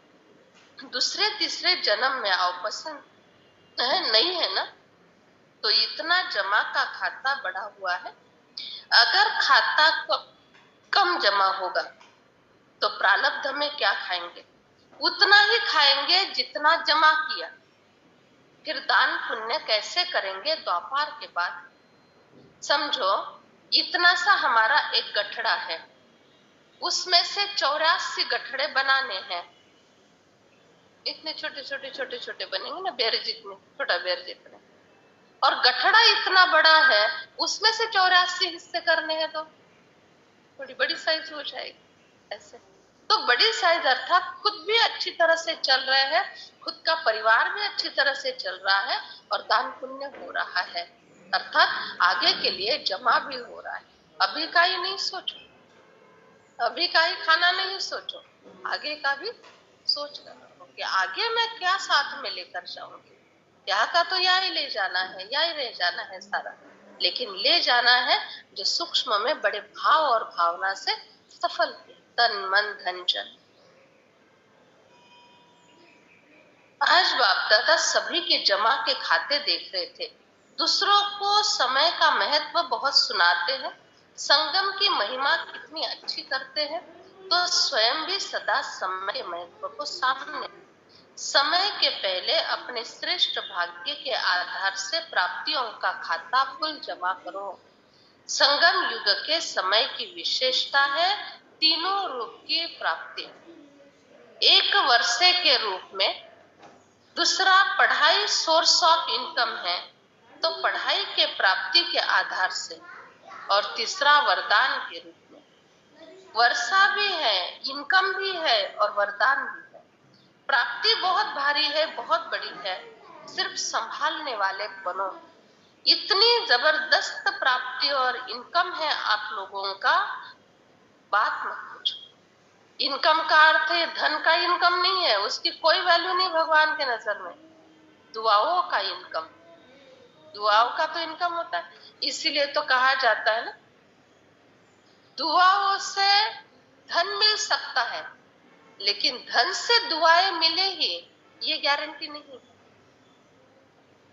दूसरे तीसरे जन्म में आओ, पसंद है नहीं है ना। तो इतना जमा का खाता बढ़ा हुआ है। अगर खाता कम जमा होगा तो प्रारब्ध में क्या खाएंगे, उतना ही खाएंगे जितना जमा किया। फिर दान पुण्य कैसे करेंगे द्वापार के बाद। समझो इतना सा हमारा एक गठड़ा है, उसमें से 84 गठड़े बनाने हैं। इतने छोटे छोटे छोटे छोटे बनेंगे ना, बेर जितने, छोटा बेर जितने। और गठड़ा इतना बड़ा है, उसमें से 84 हिस्से करने हैं तो बड़ी बड़ी साइज हो जाएगी। ऐसे तो बड़ी साइज अर्थात खुद भी अच्छी तरह से चल रहे हैं, खुद का परिवार भी अच्छी तरह से चल रहा है और दान पुण्य हो रहा है, अर्थात आगे के लिए जमा भी हो रहा है। अभी का ही नहीं सोचो, अभी का ही खाना नहीं सोचो, आगे का भी सोच कर रखो कि आगे मैं क्या साथ में लेकर जाऊंगी। यहाँ का तो यहाँ ही ले जाना है, यहाँ ही रह जाना है सारा, लेकिन ले जाना है जो सूक्ष्म में बड़े भाव और भावना से सफल किया, तन मन धन जन। आज बाप दादा सभी के जमा के खाते देख रहे थे। दूसरों को समय का महत्व बहुत सुनाते हैं, संगम की महिमा कितनी अच्छी करते हैं, तो स्वयं भी सदा समय के महत्व को सामने, समय के पहले अपने श्रेष्ठ भाग्य के आधार से प्राप्तियों का खाता फुल जमा करो। संगम युग के समय की विशेषता है तीनों रूप की प्राप्ति। एक वर्षे के रूप में, दूसरा पढ़ाई सोर्स ऑफ इनकम है तो पढ़ाई के प्राप्ति के आधार से, और तीसरा वरदान के रूप में। वर्षा भी है, इनकम भी है और वरदान भी है। प्राप्ति बहुत भारी है, बहुत बड़ी है, सिर्फ संभालने वाले बनो। इतनी जबरदस्त प्राप्ति और इनकम है आप लोगों का, बात मत पूछो। इनकम का अर्थ है धन का इनकम नहीं है, उसकी कोई वैल्यू नहीं भगवान के नजर में। दुआओं का इनकम, दुआओं का तो इनकम होता है, इसीलिए तो कहा जाता है ना, दुआओं से धन मिल सकता है, लेकिन धन से दुआएं मिले ही ये गारंटी नहीं।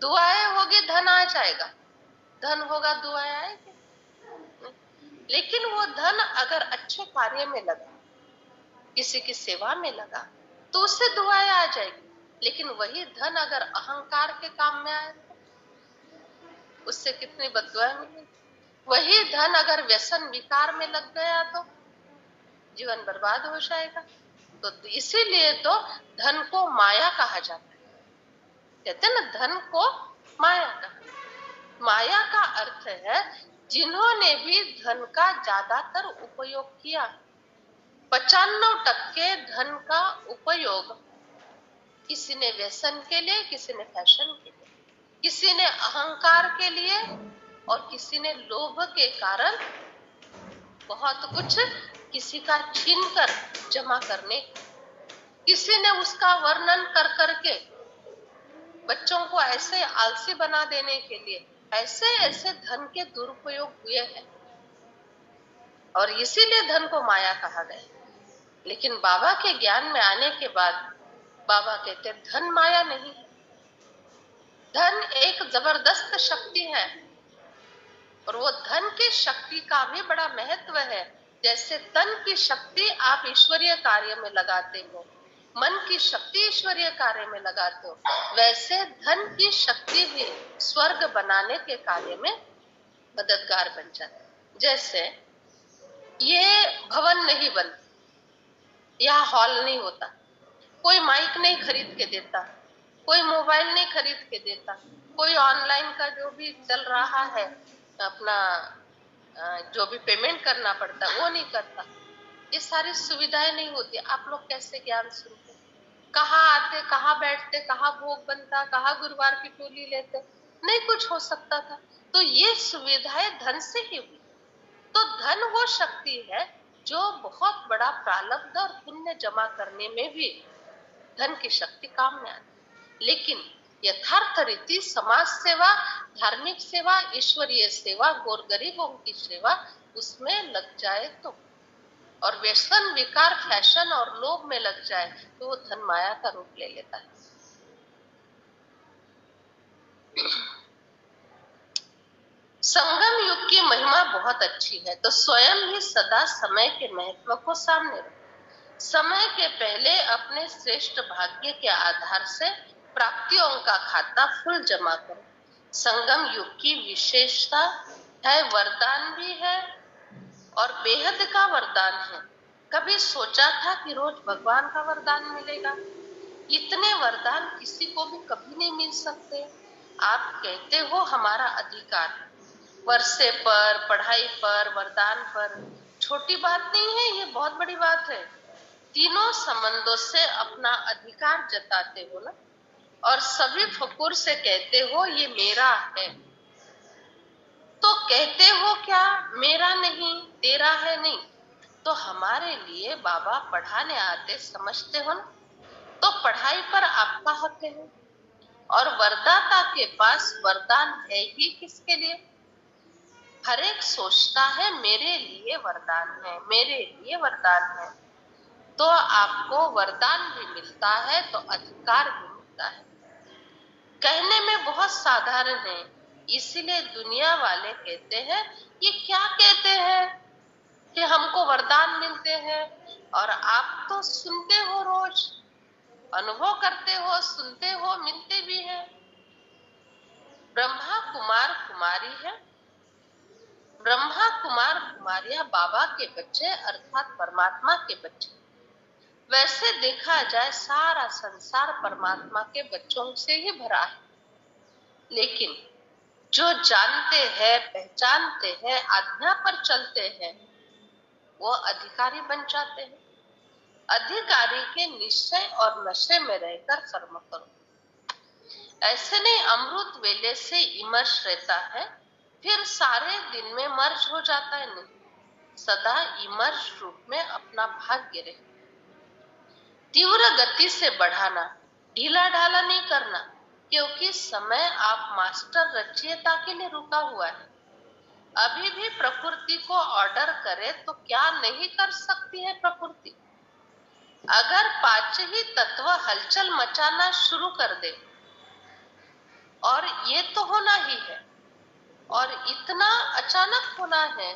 दुआएं होगी धन आ जाएगा, धन होगा दुआएं आएगी, लेकिन वो धन अगर अच्छे कार्य में लगा, किसी की सेवा में लगा, तो उससे दुआएं आ जाएगी। लेकिन वही धन अगर अहंकार के काम में आए तो उससे कितनी बददुआएं मिलेगी। वही धन अगर व्यसन विकार में लग गया तो जीवन बर्बाद हो जाएगा। तो इसीलिए तो धन को माया कहा जाता है। कहते हैं ना, धन को माया कहा। माया का अर्थ है जिन्होंने भी धन का ज्यादातर उपयोग किया। 95% धन का उपयोग किसी ने व्यसन के लिए, किसी ने फैशन के लिए, किसी ने अहंकार के लिए और किसी ने लोभ के कारण बहुत कुछ किसी का छीन कर जमा करने, किसी ने उसका वर्णन कर करके बच्चों को ऐसे आलसी बना देने के लिए ऐसे ऐसे धन के दुरुपयोग हुए हैं, और इसीलिए धन को माया कहा गया। लेकिन बाबा के ज्ञान में आने के बाद बाबा कहते धन माया नहीं है, धन एक जबरदस्त शक्ति है, और वो धन की शक्ति का भी बड़ा महत्व है। जैसे तन की शक्ति आप ईश्वरीय कार्य में लगाते हो, मन की शक्ति ईश्वरीय कार्य में लगाते हो, वैसे धन की शक्ति भी स्वर्ग बनाने के कार्य में मददगार बन जाती है। जैसे ये भवन नहीं बनता, यहाँ हॉल नहीं होता, कोई माइक नहीं खरीद के देता, कोई मोबाइल नहीं खरीद के देता, कोई ऑनलाइन का जो भी चल रहा है अपना जो भी पेमेंट करना पड़ता वो नहीं करता, ये सारी सुविधाएं नहीं होती। आप लोग कैसे ज्ञान सुनते? कहाँ आते, कहाँ बैठते, कहाँ भोग बनता, कहाँ गुरुवार की टोली लेते, नहीं कुछ हो सकता था। तो ये सुविधाएं धन से ही हुई। तो धन वो शक्ति है जो बहुत बड़ा प्रारब्ध और पुण्य जमा करने में भी धन की शक्ति काम में आती। लेकिन यथार्थ रीति समाज सेवा, धार्मिक सेवा, ईश्वरीय सेवा, गौर गरीबों की सेवा उसमें लग जाए तो, और व्यसन, विकार, फैशन और लोभ में लग जाए तो वो धन माया का रूप ले लेता है। संगम युग की महिमा बहुत अच्छी है, तो स्वयं ही सदा समय के महत्व को सामने रखो। समय के पहले अपने श्रेष्ठ भाग्य के आधार से प्राप्तियों का खाता फुल जमा करो। संगम युग की विशेषता है वरदान भी है और बेहद का वरदान है। कभी सोचा था कि रोज भगवान का वरदान मिलेगा? इतने वरदान किसी को भी कभी नहीं मिल सकते। आप कहते हो हमारा अधिकार, वर्षे पर, पढ़ाई पर, वरदान पर, छोटी बात नहीं है, ये बहुत बड़ी बात है। तीनों संबंधों से अपना अधिकार जताते हो ना, और सभी फकुर से कहते हो ये मेरा है। तो कहते हो क्या? मेरा नहीं, तेरा है नहीं। तो हमारे लिए बाबा पढ़ाने आते, समझते हो ना, तो पढ़ाई पर आपका हक है। और वरदाता के पास वरदान है ही किसके लिए? हर एक सोचता है मेरे लिए वरदान है, मेरे लिए वरदान है। तो आपको वरदान भी मिलता है तो अधिकार भी मिलता है। कहने में बहुत साधारण है, इसीलिए दुनिया वाले कहते हैं ये क्या कहते हैं कि हमको वरदान मिलते हैं, और आप तो सुनते हो, रोज अनुभव करते हो, सुनते हो, मिलते भी है। ब्रह्मा कुमार कुमारी है, ब्रह्मा कुमार कुमारियां बाबा के बच्चे अर्थात परमात्मा के बच्चे। वैसे देखा जाए सारा संसार परमात्मा के बच्चों से ही भरा है, लेकिन जो जानते हैं, पहचानते हैं, आज्ञा पर चलते हैं, वो अधिकारी बन जाते हैं। अधिकारी के निश्चय और नशे में रहकर कर्म करो। ऐसे नहीं अमृत वेले से इमर्श रहता है, फिर सारे दिन में मर्ज हो जाता है, नहीं, सदा इमर्श रूप में अपना भाग्य रहे। तीव्र गति से बढ़ाना, ढीला ढाला नहीं करना, क्योंकि समय आप मास्टर रचयिता के लिए रुका हुआ है। अभी भी प्रकृति को ऑर्डर करे तो क्या नहीं कर सकती है प्रकृति? अगर पांच ही तत्व हलचल मचाना शुरू कर दे, और ये तो होना ही है, और इतना अचानक होना है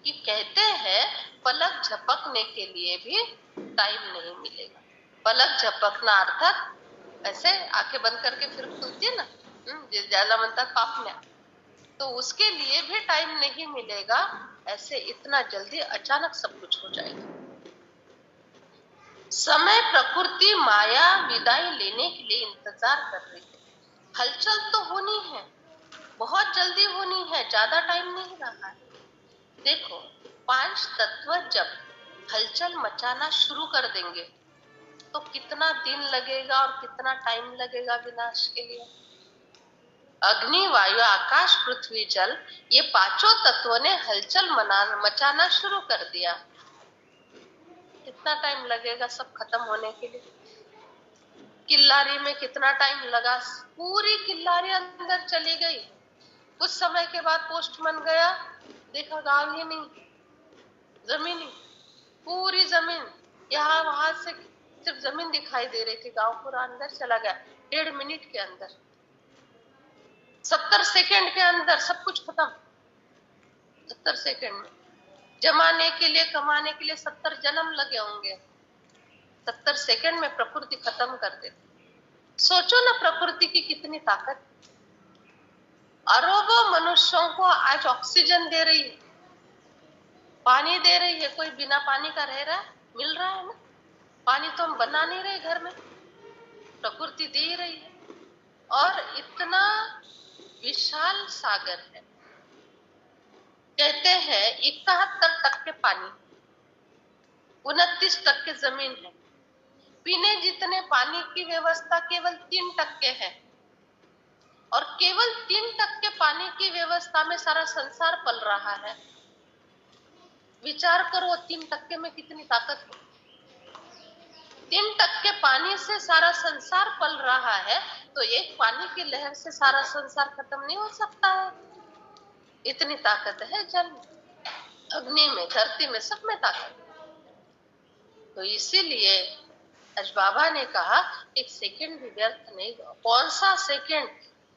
कि कहते हैं पलक झपकने के लिए भी टाइम नहीं मिलेगा। पलक झपकना अर्थात ऐसे आंखें बंद करके फिर खुलती है ना, ज्यादा मनता पापण्या, तो उसके लिए भी टाइम नहीं मिलेगा। ऐसे इतना जल्दी अचानक सब कुछ हो जाएगा। समय प्रकृति माया विदाई लेने के लिए इंतजार कर रही है। हलचल तो होनी है, बहुत जल्दी होनी है, ज्यादा टाइम नहीं रहा है। देखो, पांच तत्व जब हलचल मचाना शुरू कर देंगे तो कितना दिन लगेगा और कितना टाइम लगेगा विनाश के लिए। अग्नि, वायु, आकाश, पृथ्वी, जल, ये पांचों तत्वों ने हलचल मचाना शुरू कर दिया। कितना टाइम लगेगा सब खत्म होने के लिए? किल्लारी में कितना टाइम लगा? पूरी किल्लारी अंदर चली गई। कुछ समय के बाद पोस्टमैन गया, देखा गांव ही नहीं, जमीन ही, पूरी जमीन, यहाँ वहां से सिर्फ जमीन दिखाई दे रही थी, गांव पूरा अंदर चला गया। 1.5 मिनट के अंदर, 70 सेकंड के अंदर सब कुछ खत्म। 70 सेकंड में जमाने के लिए, कमाने के लिए 70 जन्म लगे होंगे। 70 सेकंड में प्रकृति खत्म कर देती। सोचो ना प्रकृति की कितनी ताकत। अरबों मनुष्यों को आज ऑक्सीजन दे रही है, पानी दे रही है। कोई बिना पानी का रह रहा है? मिल रहा है ना। पानी तो हम बना नहीं रहे घर में, प्रकृति दे रही है। और इतना विशाल सागर है, कहते हैं 71% पानी, 29% जमीन है। पीने जितने पानी की व्यवस्था केवल 3% है, और केवल 3% पानी की व्यवस्था में सारा संसार पल रहा है। विचार करो 3% में कितनी ताकत है। 3% पानी से सारा संसार पल रहा है, तो एक पानी की लहर से सारा संसार खत्म नहीं हो सकता है। इतनी ताकत है जल में, अग्नि में, धरती में, सब में ताकत। तो इसीलिए आज बाबा ने कहा एक सेकंड भी व्यर्थ नहीं दो। कौन सा सेकंड,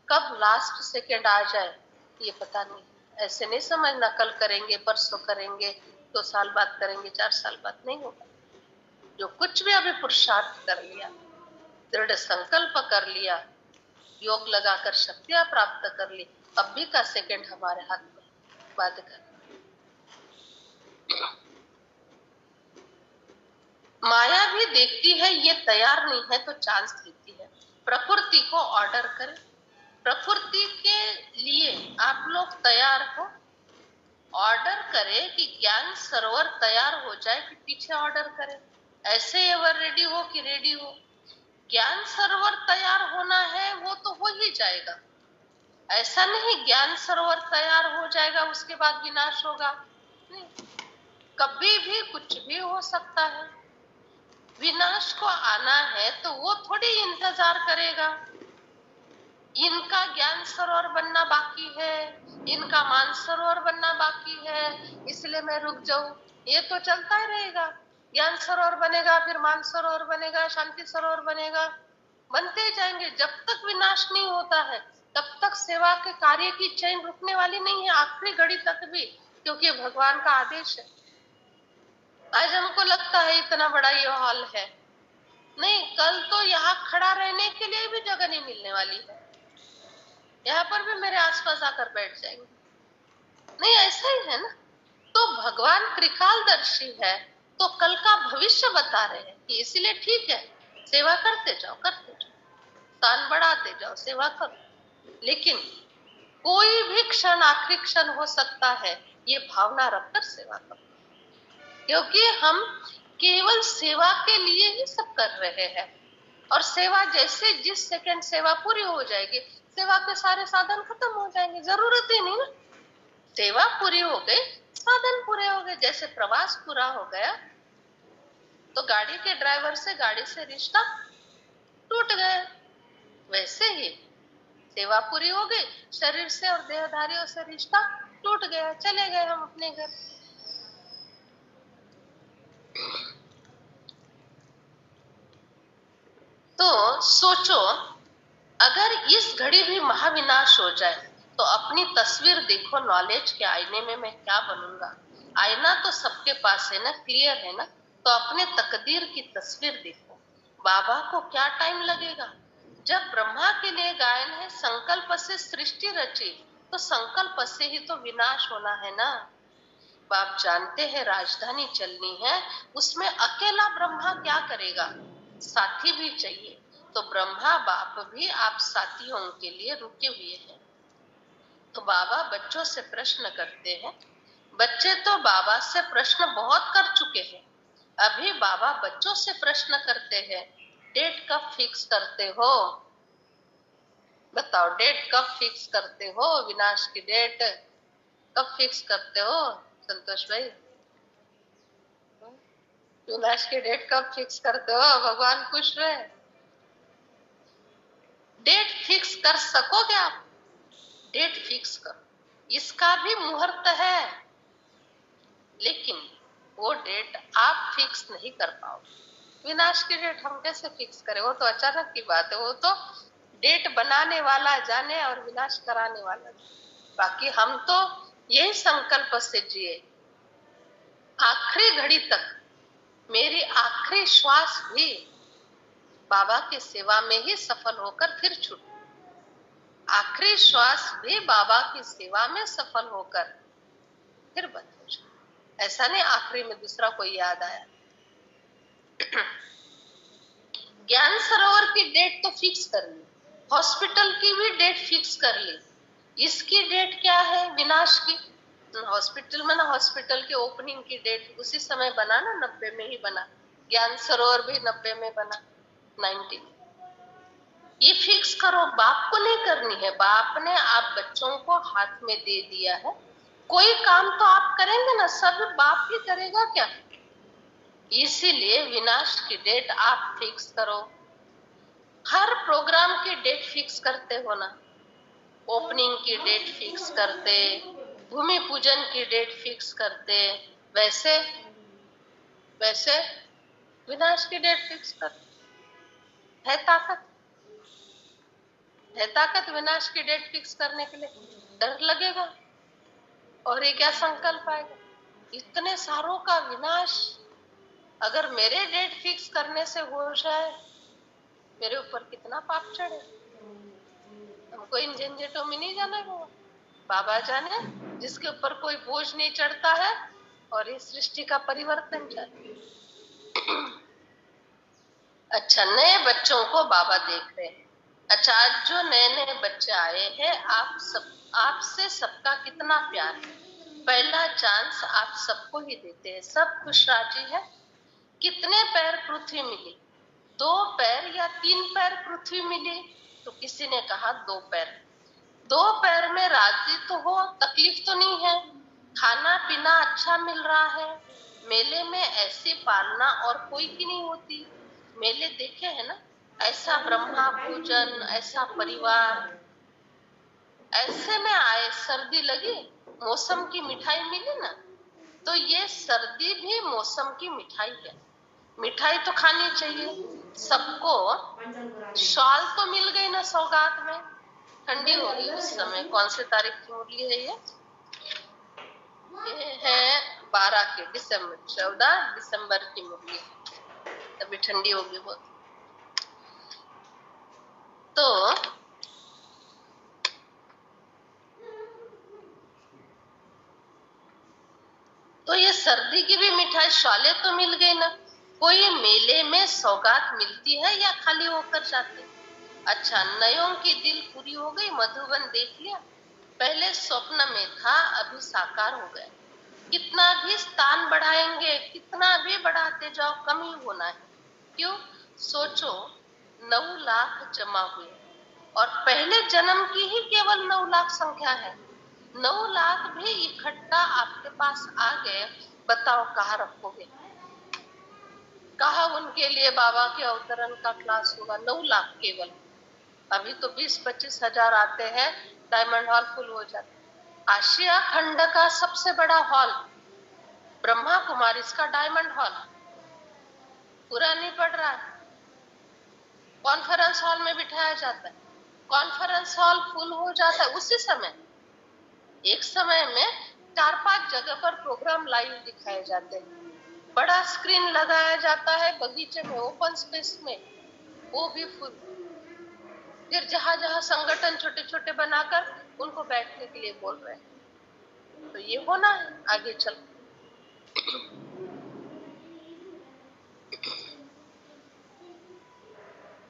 कब लास्ट सेकंड आ जाए ये पता नहीं। ऐसे नहीं समझना कल करेंगे, परसों करेंगे, 2 साल बाद करेंगे, 4 साल बाद, नहीं होगा। जो कुछ भी अभी पुरुषार्थ कर लिया, दृढ़ संकल्प कर लिया, योग लगाकर शक्तियां प्राप्त कर ली, अभी का सेकंड हमारे हाथ में बात कर। माया भी देखती है ये तैयार नहीं है तो चांस देती है। प्रकृति को ऑर्डर करें, प्रकृति के लिए आप लोग तैयार हो, ऑर्डर करे कि ज्ञान सरोवर तैयार हो जाए कि पीछे ऑर्डर करे। ऐसे एवर रेडी हो कि रेडी हो। ज्ञान सरोवर तैयार होना है वो तो हो ही जाएगा। ऐसा नहीं ज्ञान सरोवर तैयार हो जाएगा उसके बाद विनाश होगा, नहीं। कभी भी कुछ भी हो सकता है। विनाश को आना है तो वो थोड़ी इंतजार करेगा। इनका ज्ञान सरोवर बनना बाकी है, इनका मान सरोवर बनना बाकी है, इसलिए मैं रुक जाऊं, ये तो चलता ही रहेगा। ज्ञान सरोवर बनेगा, फिर मान सरोवर बनेगा, शांति सरोवर बनेगा, बनते ही जाएंगे। जब तक विनाश नहीं होता है तब तक सेवा के कार्य की चैन रुकने वाली नहीं है, आखिरी घड़ी तक भी, क्योंकि भगवान का आदेश है। आज हमको लगता है इतना बड़ा ये हॉल है, नहीं, कल तो यहाँ खड़ा रहने के लिए भी जगह नहीं मिलने वाली है। यहाँ पर भी मेरे आसपास आकर बैठ जाएंगे, नहीं, ऐसा ही है ना। तो भगवान त्रिकालदर्शी है, तो कल का भविष्य बता रहे हैं कि इसीलिए ठीक है, सेवा करते जाओ, करते जाओ, स्थान बढ़ाते जाओ, सेवा करो। लेकिन कोई भी क्षण आखिरी क्षण हो सकता है, ये भावना रखकर सेवा करो, क्योंकि हम केवल सेवा के लिए ही सब कर रहे हैं। और सेवा जैसे जिस सेकंड सेवा पूरी हो जाएगी, सेवा के सारे साधन खत्म हो जाएंगे, जरूरत ही नहीं ना। सेवा पूरी हो गई, साधन पूरे हो गए। जैसे प्रवास पूरा हो गया तो गाड़ी के ड्राइवर से, गाड़ी से रिश्ता टूट गया, वैसे ही सेवा पूरी हो गई, शरीर से और देहधारियों से रिश्ता टूट गया, चले गए हम अपने घर। तो सोचो, अगर इस घड़ी भी महाविनाश हो जाए तो अपनी तस्वीर देखो नॉलेज के आईने में, मैं क्या बनूंगा। आईना तो सबके पास है ना, क्लियर है ना। तो अपने तकदीर की तस्वीर देखो। बाबा को क्या टाइम लगेगा। जब ब्रह्मा के लिए गायन है, संकल्प से सृष्टि रची, तो संकल्प से ही तो विनाश होना है ना। बाप जानते हैं राजधानी चलनी है, उसमें अकेला ब्रह्मा क्या करेगा, साथी भी चाहिए। तो ब्रह्मा बाप भी आप साथियों के लिए रुके हुए हैं। तो बाबा बच्चों से प्रश्न करते हैं। बच्चे तो बाबा से प्रश्न बहुत कर चुके हैं, अभी बाबा बच्चों से प्रश्न करते हैं, डेट कब फिक्स करते हो। बताओ, डेट कब फिक्स करते हो, विनाश की डेट कब फिक्स करते हो संतोष भाई। विनाश की डेट कब फिक्स करते हो, भगवान खुश रहे। डेट फिक्स कर सकोगे आप, डेट फिक्स करो, इसका भी मुहूर्त है, लेकिन वो डेट आप फिक्स नहीं कर पाओगे। विनाश की डेट हम कैसे फिक्स करें, वो तो अचानक की बात है। वो तो डेट बनाने वाला जाने और विनाश कराने वाला जाने। बाकी हम तो यही संकल्प से जिए, आखिरी घड़ी तक, मेरी आखिरी श्वास भी बाबा की सेवा में ही सफल होकर फिर छूट, आखिरी श्वास भी बाबा की सेवा में सफल होकर फिर बंद हो जाए। ऐसा नहीं आखिरी में दूसरा कोई याद आया। ज्ञान सरोवर की डेट तो फिक्स कर ली, हॉस्पिटल की भी डेट फिक्स कर ली। इसकी डेट क्या है, विनाश की। हॉस्पिटल में ना, हॉस्पिटल की ओपनिंग की डेट उसी समय बना ना, 90 में ही बना, ज्ञान सरोवर भी 90 में बना, 90 में। ये फिक्स करो, बाप को नहीं करनी है। बाप ने आप बच्चों को हाथ में दे दिया है, कोई काम तो आप करेंगे ना, सब बाप ही करेगा क्या। इसीलिए विनाश की डेट आप फिक्स करो। हर प्रोग्राम की डेट फिक्स करते हो ना, ओपनिंग की डेट फिक्स करते, भूमि पूजन की डेट फिक्स करते, वैसे वैसे विनाश की डेट फिक्स कर। है ताकत, है ताकत विनाश की डेट फिक्स करने के लिए। डर लगेगा और ये क्या संकल्प आएगा, इतने सारों का विनाश अगर मेरे डेट फिक्स करने से हो जाए, मेरे ऊपर कितना पाप चढ़े। हमको इन झंझटों में नहीं जाना है, बाबा जाने जिसके ऊपर कोई बोझ नहीं चढ़ता है और इस सृष्टि का परिवर्तन चले। अच्छा, नए बच्चों को बाबा देख रहे हैं। अच्छा, आज जो नए नए बच्चे आए हैं, आपसे सबका कितना प्यार है। पहला चांस आप सबको ही देते हैं, सब खुश राजी है। कितने पैर पृथ्वी मिली, 2 पैर या 3 पैर पृथ्वी मिली, तो किसी ने कहा 2 पैर। 2 पैर में राजी तो हो, तकलीफ तो नहीं है, खाना पीना अच्छा मिल रहा है। मेले में ऐसी पालना और कोई की नहीं होती। मेले देखे है ना, ऐसा ब्रह्मा पूजन, ऐसा परिवार। ऐसे में आए, सर्दी लगी, मौसम की मिठाई मिली ना, तो ये सर्दी भी मौसम की मिठाई है। मिठाई तो खानी चाहिए सबको। शॉल तो मिल गई ना सौगात में, ठंडी होगी उस समय। कौन से तारीख की मुरली है ये है 12 की दिसंबर, 14 दिसंबर की मुरली, तभी ठंडी होगी बहुत। तो ये सर्दी की भी मिठाई, शॉले तो मिल गई ना। कोई मेले में सौगात मिलती है या खाली होकर जाते। अच्छा, नयों की दिल पूरी हो गई, मधुबन देख लिया, पहले स्वप्न में था, अभी साकार हो गया। कितना भी स्थान बढ़ाएंगे, कितना भी बढ़ाते जाओ, कम ही होना है। क्यों? सोचो, 9 लाख जमा हुए और पहले जन्म की ही केवल 9 लाख संख्या है। 9 लाख भी इकट्ठा आपके पास आ गए, बताओ कहाँ रखोगे, कहाँ उनके लिए बाबा के अवतरण का क्लास होगा। 9 लाख केवल। अभी तो 20-25 हजार आते हैं, डायमंड हॉल फुल हो जाता है। आशिया खंड का सबसे बड़ा हॉल ब्रह्मा कुमारी, इसका डायमंड हॉल पूरा नहीं पड़ रहा है, कॉन्फ्रेंस हॉल में बिठाया जाता है, कॉन्फ्रेंस हॉल फुल हो जाता है उसी समय। एक समय में 4-5 जगह पर प्रोग्राम लाइव दिखाए जाते हैं, बड़ा स्क्रीन लगाया जाता है बगीचे में, ओपन स्पेस में, वो भी फुल। फिर जहां जहां संगठन छोटे छोटे बनाकर उनको बैठने के लिए बोल रहे हैं। तो ये होना है आगे चल।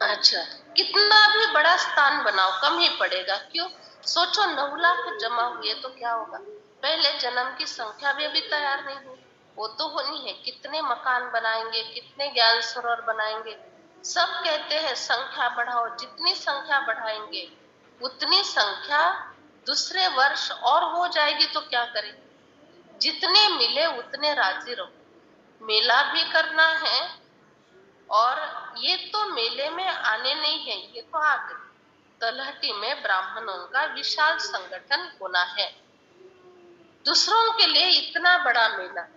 अच्छा, कितना भी बड़ा स्थान बनाओ कम ही पड़ेगा। क्यों? सोचो, 9 लाख जमा हुए तो क्या होगा। पहले जन्म की संख्या भी अभी तैयार नहीं हुई, वो तो होनी है। कितने मकान बनाएंगे, कितने ज्ञान सरोवर बनाएंगे। सब कहते हैं संख्या बढ़ाओ, जितनी संख्या बढ़ाएंगे उतनी संख्या दूसरे वर्ष और हो जाएगी, तो क्या करें। जितने मिले उतने राजी रहो। मेला भी करना है, और ये तो मेले में आने नहीं है, ये तो आ गए। तलहटी में ब्राह्मणों का विशाल संगठन होना है। दूसरों के लिए इतना बड़ा मेला,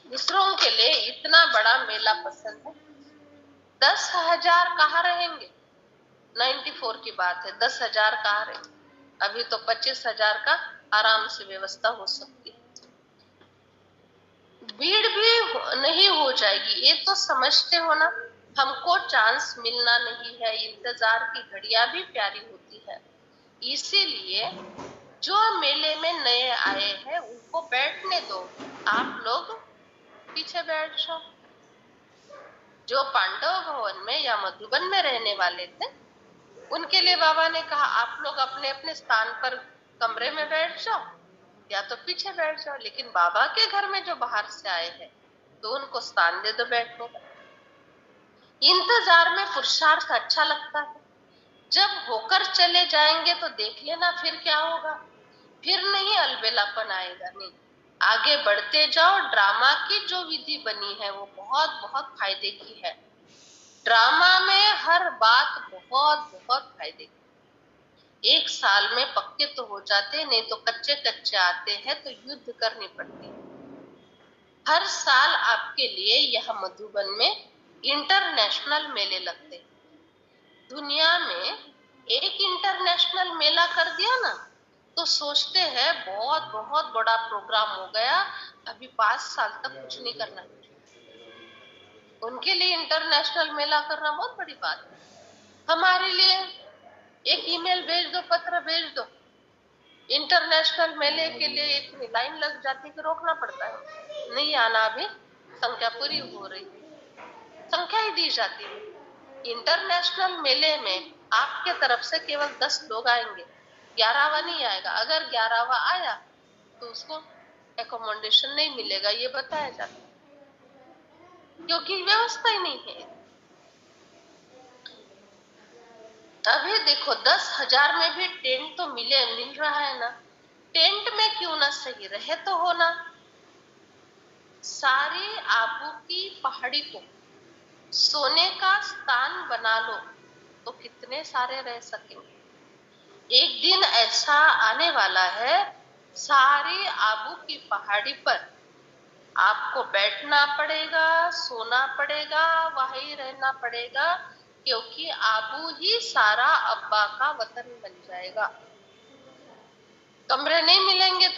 दूसरों के लिए इतना बड़ा मेला पसंद है। 10,000 कहाँ रहेंगे, 94 की बात है, 10,000 कहाँ रहेंगे। अभी तो 25,000 का आराम से व्यवस्था हो सकती है। भीड़ भी नहीं हो जाएगी, ये तो समझते हो ना। हमको चांस मिलना नहीं है, इंतजार की घड़ियां भी प्यारी होती है। इसीलिए जो मेले में नए आए हैं उनको बैठने दो, आप लोग पीछे बैठ जाओ। जो पांडव भवन में या मधुबन में रहने वाले थे, उनके लिए बाबा ने कहा आप लोग अपने अपने स्थान पर कमरे में बैठ जाओ, या तो पीछे बैठ जाओ, लेकिन बाबा के घर में जो बाहर से आए हैं तो उनको स्थान दे दो बैठने का। इंतजार में पुरुषार्थ अच्छा लगता है, जब होकर चले जाएंगे तो देख लेना फिर क्या होगा, फिर नहीं अलबेलापन आएगा, नहीं, आगे बढ़ते जाओ। ड्रामा की जो विधि बनी है वो बहुत बहुत फायदे की है। ड्रामा में हर बात बहुत बहुत फायदे की। एक साल में पक्के तो हो जाते, नहीं तो कच्चे कच्चे आते हैं तो युद्ध करनी पड़ती है। हर साल आपके लिए यह मधुबन में इंटरनेशनल मेले लगते हैं। दुनिया में एक इंटरनेशनल मेला कर दिया ना तो सोचते हैं बहुत बहुत बड़ा प्रोग्राम हो गया, अभी 5 साल तक कुछ नहीं करना। उनके लिए इंटरनेशनल मेला करना बहुत बड़ी बात है। हमारे लिए एक ईमेल भेज दो, पत्र भेज दो, इंटरनेशनल मेले के लिए इतनी लाइन लग जाती कि रोकना पड़ता है, नहीं आना, अभी संख्या पूरी हो रही, संख्या ही दी जाती है। इंटरनेशनल मेले में आपके तरफ से केवल 10 लोग आएंगे, 11वां नहीं आएगा। अगर 11वां आया तो उसको एकोमोडेशन नहीं मिलेगा, ये बताया जाता है, क्योंकि व्यवस्था ही नहीं है। अभी देखो 10,000 में भी टेंट तो मिल रहा है ना, टेंट में क्यों ना सही रहे तो होना। सारी आबू की पहाड़ी को सोने का स्थान बना लो तो कितने सारे रह सकेंगे। एक दिन ऐसा आने वाला है, सारी आबू की पहाड़ी पर आपको बैठना पड़ेगा, सोना पड़ेगा, वहीं रहना पड़ेगा, क्योंकि आबू ही सारा अब्बा का वतन बन जाएगा। कमरे नहीं मिलेंगे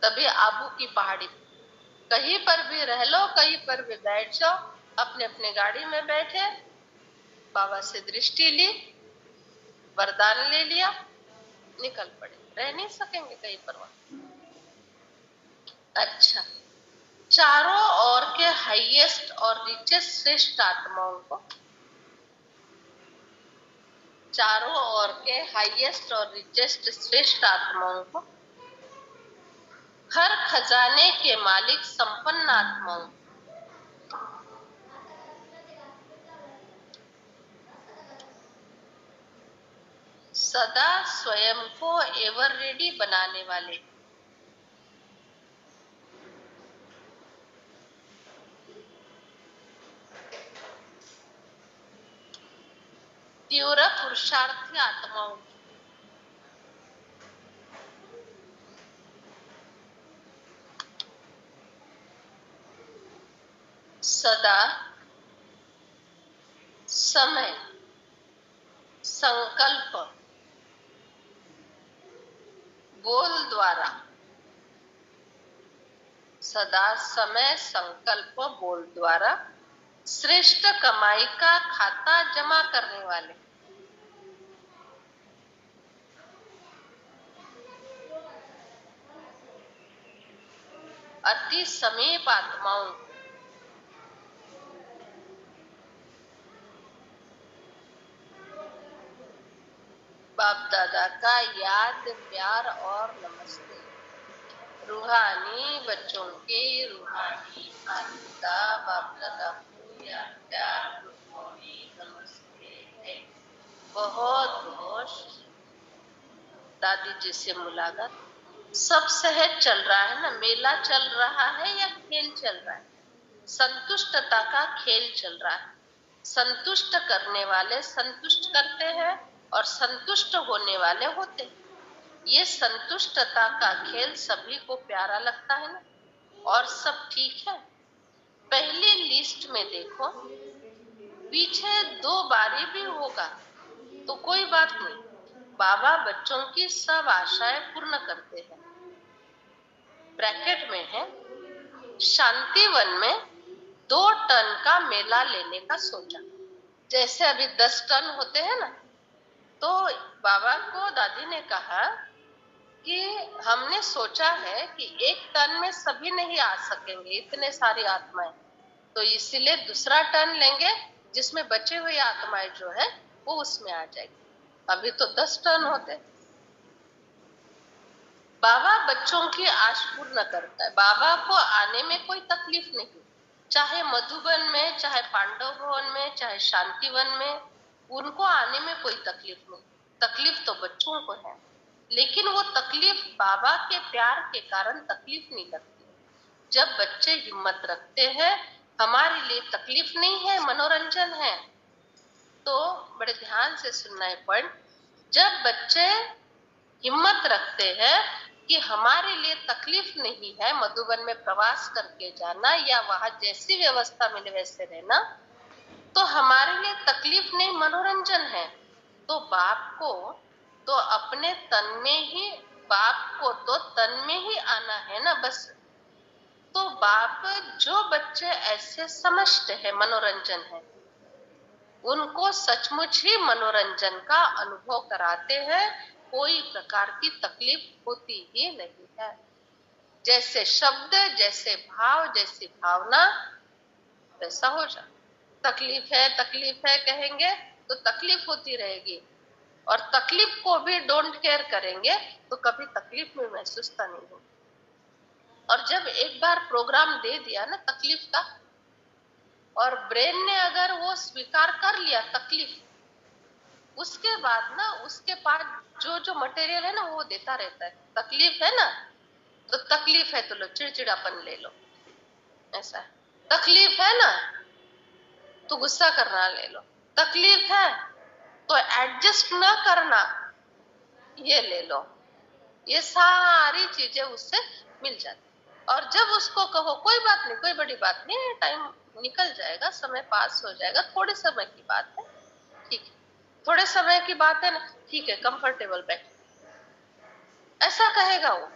तभी आबू की पहाड़ी कहीं पर भी रह लो, कहीं पर भी बैठ जाओ, अपने अपने गाड़ी में बैठे, बाबा से दृष्टि ली, वरदान ले लिया, निकल पड़े, रह नहीं सकेंगे कहीं पर वहां। अच्छा, चारों ओर के हाईएस्ट और रिचेस्ट श्रेष्ठ आत्माओं को, चारों ओर के हाईएस्ट और रिचेस्ट श्रेष्ठ आत्माओं को, हर खजाने के मालिक संपन्न आत्माओं, सदा स्वयं को एवर रेडी बनाने वाले, तीव्र पुरुषार्थी आत्माओं, सदा समय संकल्प बोल द्वारा, सदा समय संकल्प बोल द्वारा श्रेष्ठ कमाई का खाता जमा करने वाले, अति समीप आत्माओं, बाप दादा का याद प्यार और नमस्ते। रूहानी बच्चों के रूहानी माता बाप दादा को याद प्यार नमस्ते। बहुत बहुत दादी जी से मुलाकात। सब सहज चल रहा है ना, मेला चल रहा है या खेल चल रहा है? संतुष्टता का खेल चल रहा है। संतुष्ट करने वाले संतुष्ट करते हैं और संतुष्ट होने वाले होते हैं। ये संतुष्टता का खेल सभी को प्यारा लगता है ना, और सब ठीक है। पहली लिस्ट में देखो, पीछे 2 बारी भी होगा तो कोई बात नहीं, बाबा बच्चों की सब आशाएं पूर्ण करते हैं। ब्रैकेट में है, शांतिवन में 2 टन का मेला लेने का सोचा। जैसे अभी 10 टन होते हैं ना, तो बाबा को दादी ने कहा कि हमने सोचा है कि 1 टन में सभी नहीं आ सकेंगे, इतने सारी आत्माएं, तो इसीलिए दूसरा टन लेंगे जिसमें बचे हुए आत्माएं जो है वो उसमें आ जाएगी। अभी तो 10 टन होते। बाबा बच्चों की आश पूर्ण करता है। बाबा को आने में कोई तकलीफ नहीं, चाहे मधुबन में, चाहे पांडव भवन में, चाहे शांतिवन में, उनको आने में कोई तकलीफ नहीं। तकलीफ तो बच्चों को है, लेकिन वो तकलीफ बाबा के प्यार के कारण तकलीफ नहीं लगती। जब बच्चे हिम्मत रखते हैं, हमारे लिए तकलीफ नहीं है, मनोरंजन है। तो बड़े ध्यान से सुनना है पॉइंट। जब बच्चे हिम्मत रखते हैं कि हमारे लिए तकलीफ नहीं है मधुबन में प्रवास करके जाना या वहां जैसी व्यवस्था मिले वैसे रहना, तो हमारे लिए तकलीफ नहीं, मनोरंजन है। तो बाप को तो अपने तन में ही, बाप को तो तन में ही आना है ना बस। तो बाप जो बच्चे ऐसे समझते हैं मनोरंजन है, उनको सचमुच ही मनोरंजन का अनुभव कराते हैं। कोई प्रकार की तकलीफ होती ही नहीं है। जैसे शब्द, जैसे भाव, जैसी भावना, वैसा हो जाए। तकलीफ है कहेंगे तो तकलीफ होती रहेगी, और तकलीफ को भी डोंट केयर करेंगे तो कभी तकलीफ में महसूसता नहीं होगी। और जब एक बार प्रोग्राम दे दिया ना तकलीफ का, और ब्रेन ने अगर वो स्वीकार कर लिया तकलीफ, उसके बाद ना उसके पास जो जो मटेरियल है ना वो देता रहता है। तकलीफ है ना तो तकलीफ है तो लो चिड़चिड़ापन ले लो, ऐसा है। तकलीफ है ना तो गुस्सा करना ले लो, तकलीफ है तो एडजस्ट न करना ये ले लो। ये सारी चीजें उससे मिल जाती। और जब उसको कहो कोई बात नहीं, कोई बड़ी बात नहीं, टाइम निकल जाएगा, समय पास हो जाएगा, थोड़े समय की बात है, ठीक है, थोड़े समय की बात है ना, ठीक है, कंफर्टेबल बैठ, ऐसा कहेगा वो।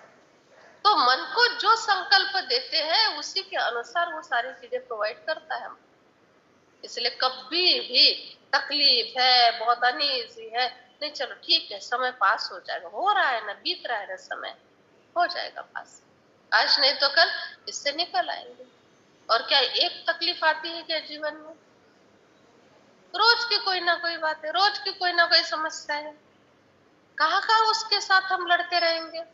तो मन को जो संकल्प देते हैं उसी के अनुसार वो सारी चीजें प्रोवाइड करता है। इसलिए कभी भी तकलीफ है, बहुत अनईजी है, नहीं चलो ठीक है, समय पास हो जाएगा, हो रहा है ना, बीत रहा है ना, समय हो जाएगा पास, आज नहीं तो कल इससे निकल आएंगे। और क्या एक तकलीफ आती है क्या जीवन में? रोज की कोई ना कोई बात है, रोज की कोई ना कोई समस्या है, कहाँ उसके साथ हम लड़ते रहेंगे।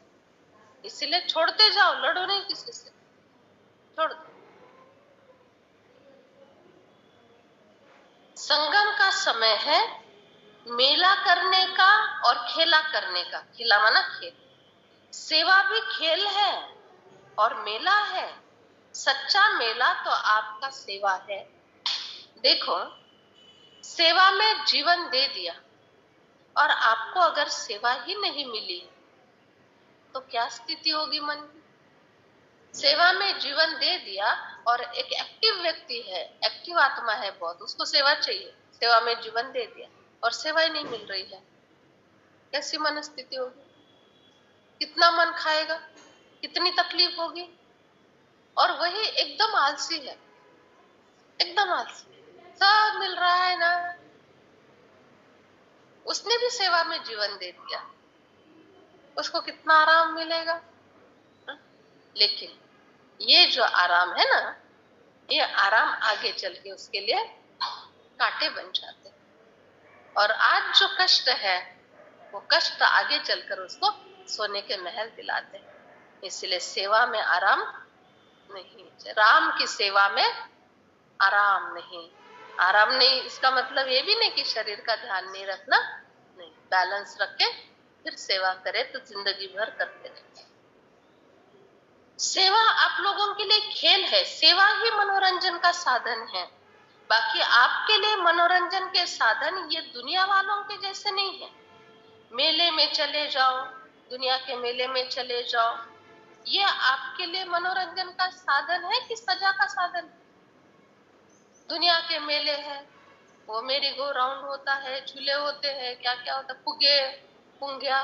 इसलिए छोड़ते जाओ, लड़ो नहीं किसी से, छोड़ दो। संगम का समय है मेला करने का और खेला करने का। खिला माना खेल, सेवा भी खेल है और मेला है। सच्चा मेला तो आपका सेवा है। देखो, सेवा में जीवन दे दिया और आपको अगर सेवा ही नहीं मिली तो क्या स्थिति होगी मन की? सेवा में जीवन दे दिया और एक एक्टिव व्यक्ति है, एक्टिव आत्मा है बहुत, उसको सेवा चाहिए, सेवा में जीवन दे दिया और सेवा ही नहीं मिल रही है, कैसी मन स्थिति होगी? कितना मन खाएगा, कितनी तकलीफ होगी। और वही एकदम आलसी है, एकदम आलसी, सब मिल रहा है ना, उसने भी सेवा में जीवन दे दिया, उसको कितना आराम मिलेगा। लेकिन ये जो आराम है ना, ये आराम आगे चल के उसके लिए कांटे बन जाते। और आज जो कष्ट है वो कष्ट आगे चलकर उसको सोने के महल दिलाते हैं। इसलिए सेवा में आराम नहीं, राम की सेवा में आराम नहीं। आराम नहीं इसका मतलब ये भी नहीं कि शरीर का ध्यान नहीं रखना, नहीं, बैलेंस रखे फिर सेवा करे तो जिंदगी भर करते रहे। सेवा आप लोगों के लिए खेल है, सेवा ही मनोरंजन का साधन है। बाकी आपके लिए मनोरंजन के साधन ये दुनिया वालों के जैसे नहीं है। मेले में चले जाओ, दुनिया के मेले में चले जाओ, ये आपके लिए मनोरंजन का साधन है कि सजा का साधन? दुनिया के मेले हैं, वो मेरी गो राउंड होता है, झूले होते हैं, क्या क्या होता है, पुगे पुंगिया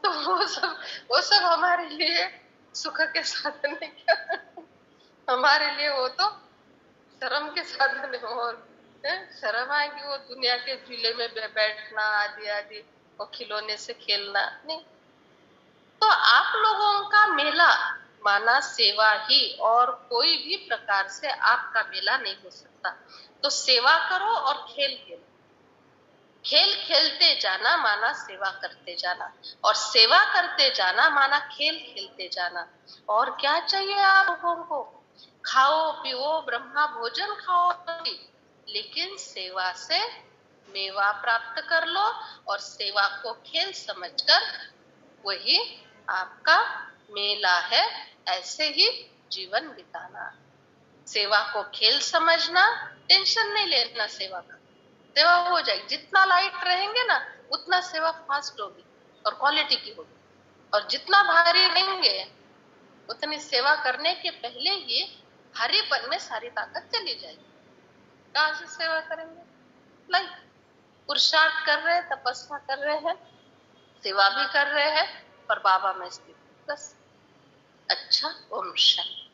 तो वो सब हमारे लिए सुख के साधन है क्या? हमारे लिए वो तो शर्म के साधन है। और शर्म आएगी वो दुनिया के झूले में बैठना आदि आदि, और खिलौने से खेलना नहीं। तो आप लोगों का मेला माना सेवा ही, और कोई भी प्रकार से आपका मेला नहीं हो सकता। तो सेवा करो और खेल खेलो। खेल खेलते जाना माना सेवा करते जाना, और सेवा करते जाना माना खेल खेलते जाना। और क्या चाहिए आप लोगों को? खाओ पियो ब्रह्मा भोजन खाओ, लेकिन सेवा से मेवा प्राप्त कर लो, और सेवा को खेल समझकर वही आपका मेला है, ऐसे ही जीवन बिताना। सेवा को खेल समझना, टेंशन नहीं लेना सेवा का, सेवा हो जाएगी। जितना लाइट रहेंगे ना उतना सेवा फास्ट होगी और क्वालिटी की होगी, और जितना भारी रहेंगे उतनी सेवा करने के पहले ही भारीपन में सारी ताकत चली जाएगी। कहां से सेवा करेंगे? लाइट पुरुषार्थ कर रहे हैं, तपस्या कर रहे हैं, सेवा भी कर रहे हैं और बाबा में स्थित, बस। अच्छा, ओम शांति।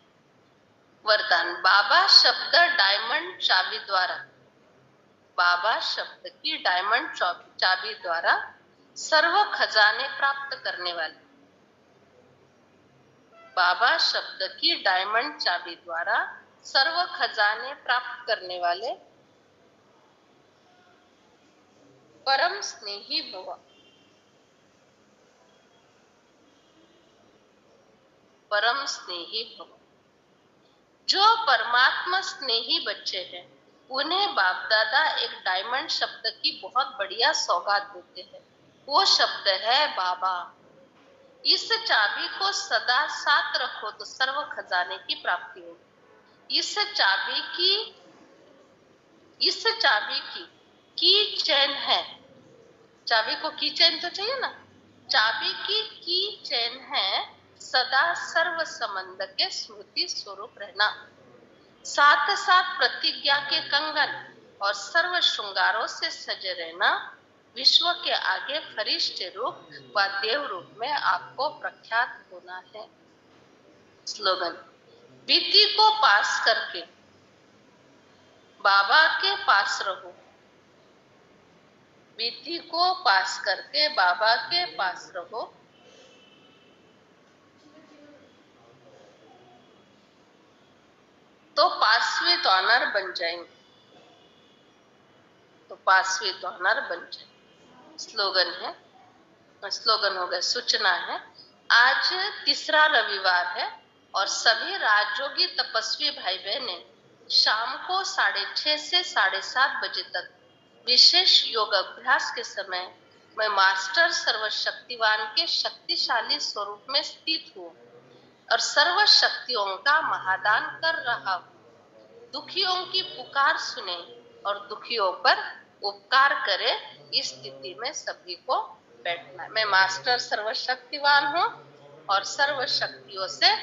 वरदान। बाबा शब्द डायमंड चाबी द्वारा, बाबा शब्द की डायमंड चाबी द्वारा सर्व खजाने प्राप्त करने वाले, बाबा शब्द की डायमंड चाबी द्वारा सर्व खजाने प्राप्त करने वाले परम स्नेही भव, परम स्नेही भव। जो परमात्मा स्नेही बच्चे हैं उन्हें बाप दादा एक डायमंड शब्द की बहुत बढ़िया सौगात देते हैं। वो शब्द है बाबा। इस चाबी को सदा साथ रखो तो सर्व खजाने की प्राप्ति होगी। इस चाबी की चैन है। चाबी को की चैन तो चाहिए ना, चाबी की चैन है सदा सर्व संबंध के स्मृति स्वरूप रहना, साथ साथ प्रतिज्ञा के कंगन और सर्व श्रृंगारों से सजे रहना, विश्व के आगे फरिश्ते रूप व देव रूप में आपको प्रख्यात होना है। स्लोगन। बीती को पास करके बाबा के पास रहो, बीती को पास करके बाबा के पास रहो, तो पासवित ऑनर बन जाएंगे, तो पासवित ऑनर बन जाएंगे। स्लोगन है, स्लोगन हो गया, सूचना है। आज तीसरा रविवार है और सभी राजयोगी तपस्वी भाई बहनें शाम को 6:30 से 7:30 बजे तक विशेष योग अभ्यास के समय मैं मास्टर सर्वशक्तिवान के शक्तिशाली स्वरूप में स्थित हूँ और सर्व शक्तियों का महादान कर रहा हूँ। दुखियों की पुकार सुने और दुखियों पर उपकार करे, इस स्थिति में सभी को बैठना है। मैं मास्टर सर्वशक्तिवान हूँ और सर्व शक्तियों से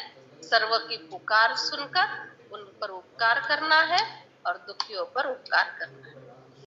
सर्व की पुकार सुनकर उन पर उपकार करना है और दुखियों पर उपकार करना है।